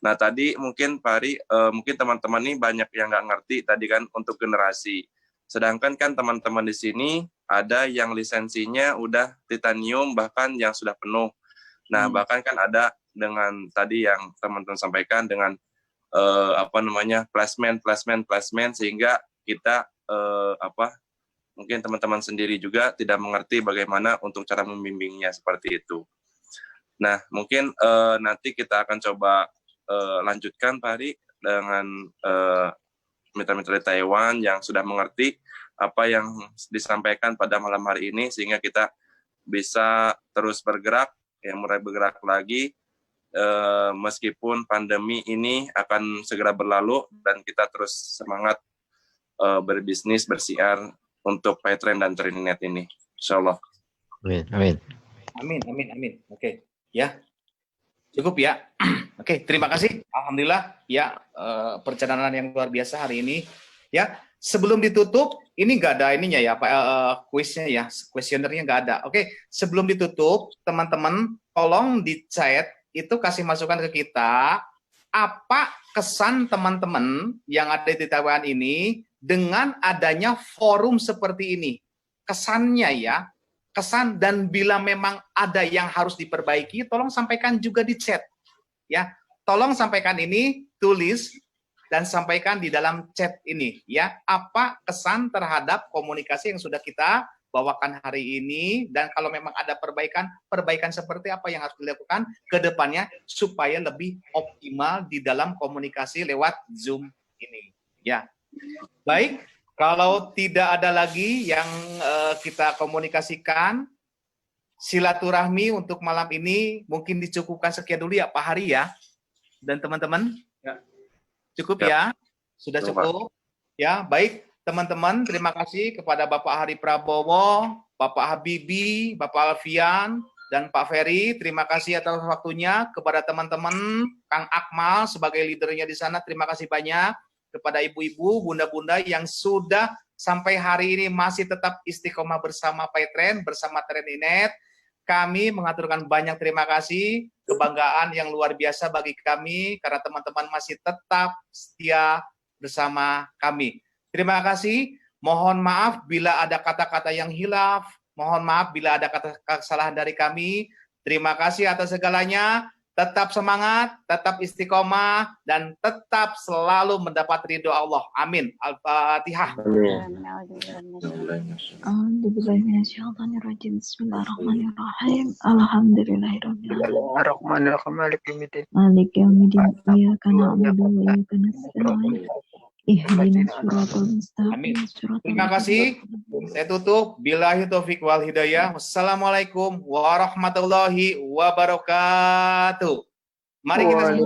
Nah, tadi mungkin Pak Ari, mungkin teman-teman ini banyak yang nggak ngerti tadi kan untuk generasi. Sedangkan kan teman-teman di sini ada yang lisensinya udah titanium bahkan yang sudah penuh. Nah, bahkan kan ada dengan tadi yang teman-teman sampaikan dengan placement sehingga kita mungkin teman-teman sendiri juga tidak mengerti bagaimana untuk cara membimbingnya seperti itu. Nah, mungkin nanti kita akan coba lanjutkan Pak Hari dengan mitra-mitra di Taiwan yang sudah mengerti apa yang disampaikan pada malam hari ini sehingga kita bisa terus bergerak, mulai bergerak lagi meskipun pandemi ini akan segera berlalu dan kita terus semangat berbisnis, bersiar untuk PayTrend dan Trininet ini. Insyaallah. Amin. Amin. Oke, ya. Cukup ya. Oke, terima kasih. Alhamdulillah ya, perjalanan yang luar biasa hari ini. Ya, sebelum ditutup, ini nggak ada ininya ya, Pak, kuisnya ya, kuesionernya nggak ada. Oke, sebelum ditutup, teman-teman tolong di chat itu kasih masukan ke kita, apa kesan teman-teman yang ada di Taiwan ini dengan adanya forum seperti ini. Kesannya ya, kesan, dan bila memang ada yang harus diperbaiki, tolong sampaikan juga di chat. Ya, tolong sampaikan ini, tulis dan sampaikan di dalam chat ini. Ya, apa kesan terhadap komunikasi yang sudah kita bawakan hari ini, dan kalau memang ada perbaikan seperti apa yang harus dilakukan ke depannya supaya lebih optimal di dalam komunikasi lewat Zoom ini. Ya, baik. Kalau tidak ada lagi yang kita komunikasikan, silaturahmi untuk malam ini mungkin dicukupkan sekian dulu ya Pak Hari ya, dan teman-teman. Ya. Cukup ya, sudah cukup. Ya, baik teman-teman, terima kasih kepada Bapak Hari Prabowo, Bapak Habibie, Bapak Alfian, dan Pak Ferry. Terima kasih atas waktunya. Kepada teman-teman, Kang Akmal sebagai leadernya di sana, terima kasih banyak. Kepada ibu-ibu, bunda-bunda yang sudah sampai hari ini masih tetap istiqomah bersama PayTrend, bersama Trininet, kami mengaturkan banyak terima kasih, kebanggaan yang luar biasa bagi kami, karena teman-teman masih tetap setia bersama kami. Terima kasih, mohon maaf bila ada kata-kata yang hilaf, mohon maaf bila ada kesalahan dari kami, terima kasih atas segalanya. Tetap semangat, tetap istiqomah, dan tetap selalu mendapat ridho Allah. Amin. Al-Fatihah. Bismillahirrahmanirrahim. Alhamdulillahirrahmanirrahim. Malik yaumiddin. Iyyaka na'budu wa iyyaka nasta'in. Ihdinas siratal mustaqim. Terima kasih. Saya tutup. Billahi taufik wal hidayah. Wassalamualaikum warahmatullahi wabarakatuh. Mari kita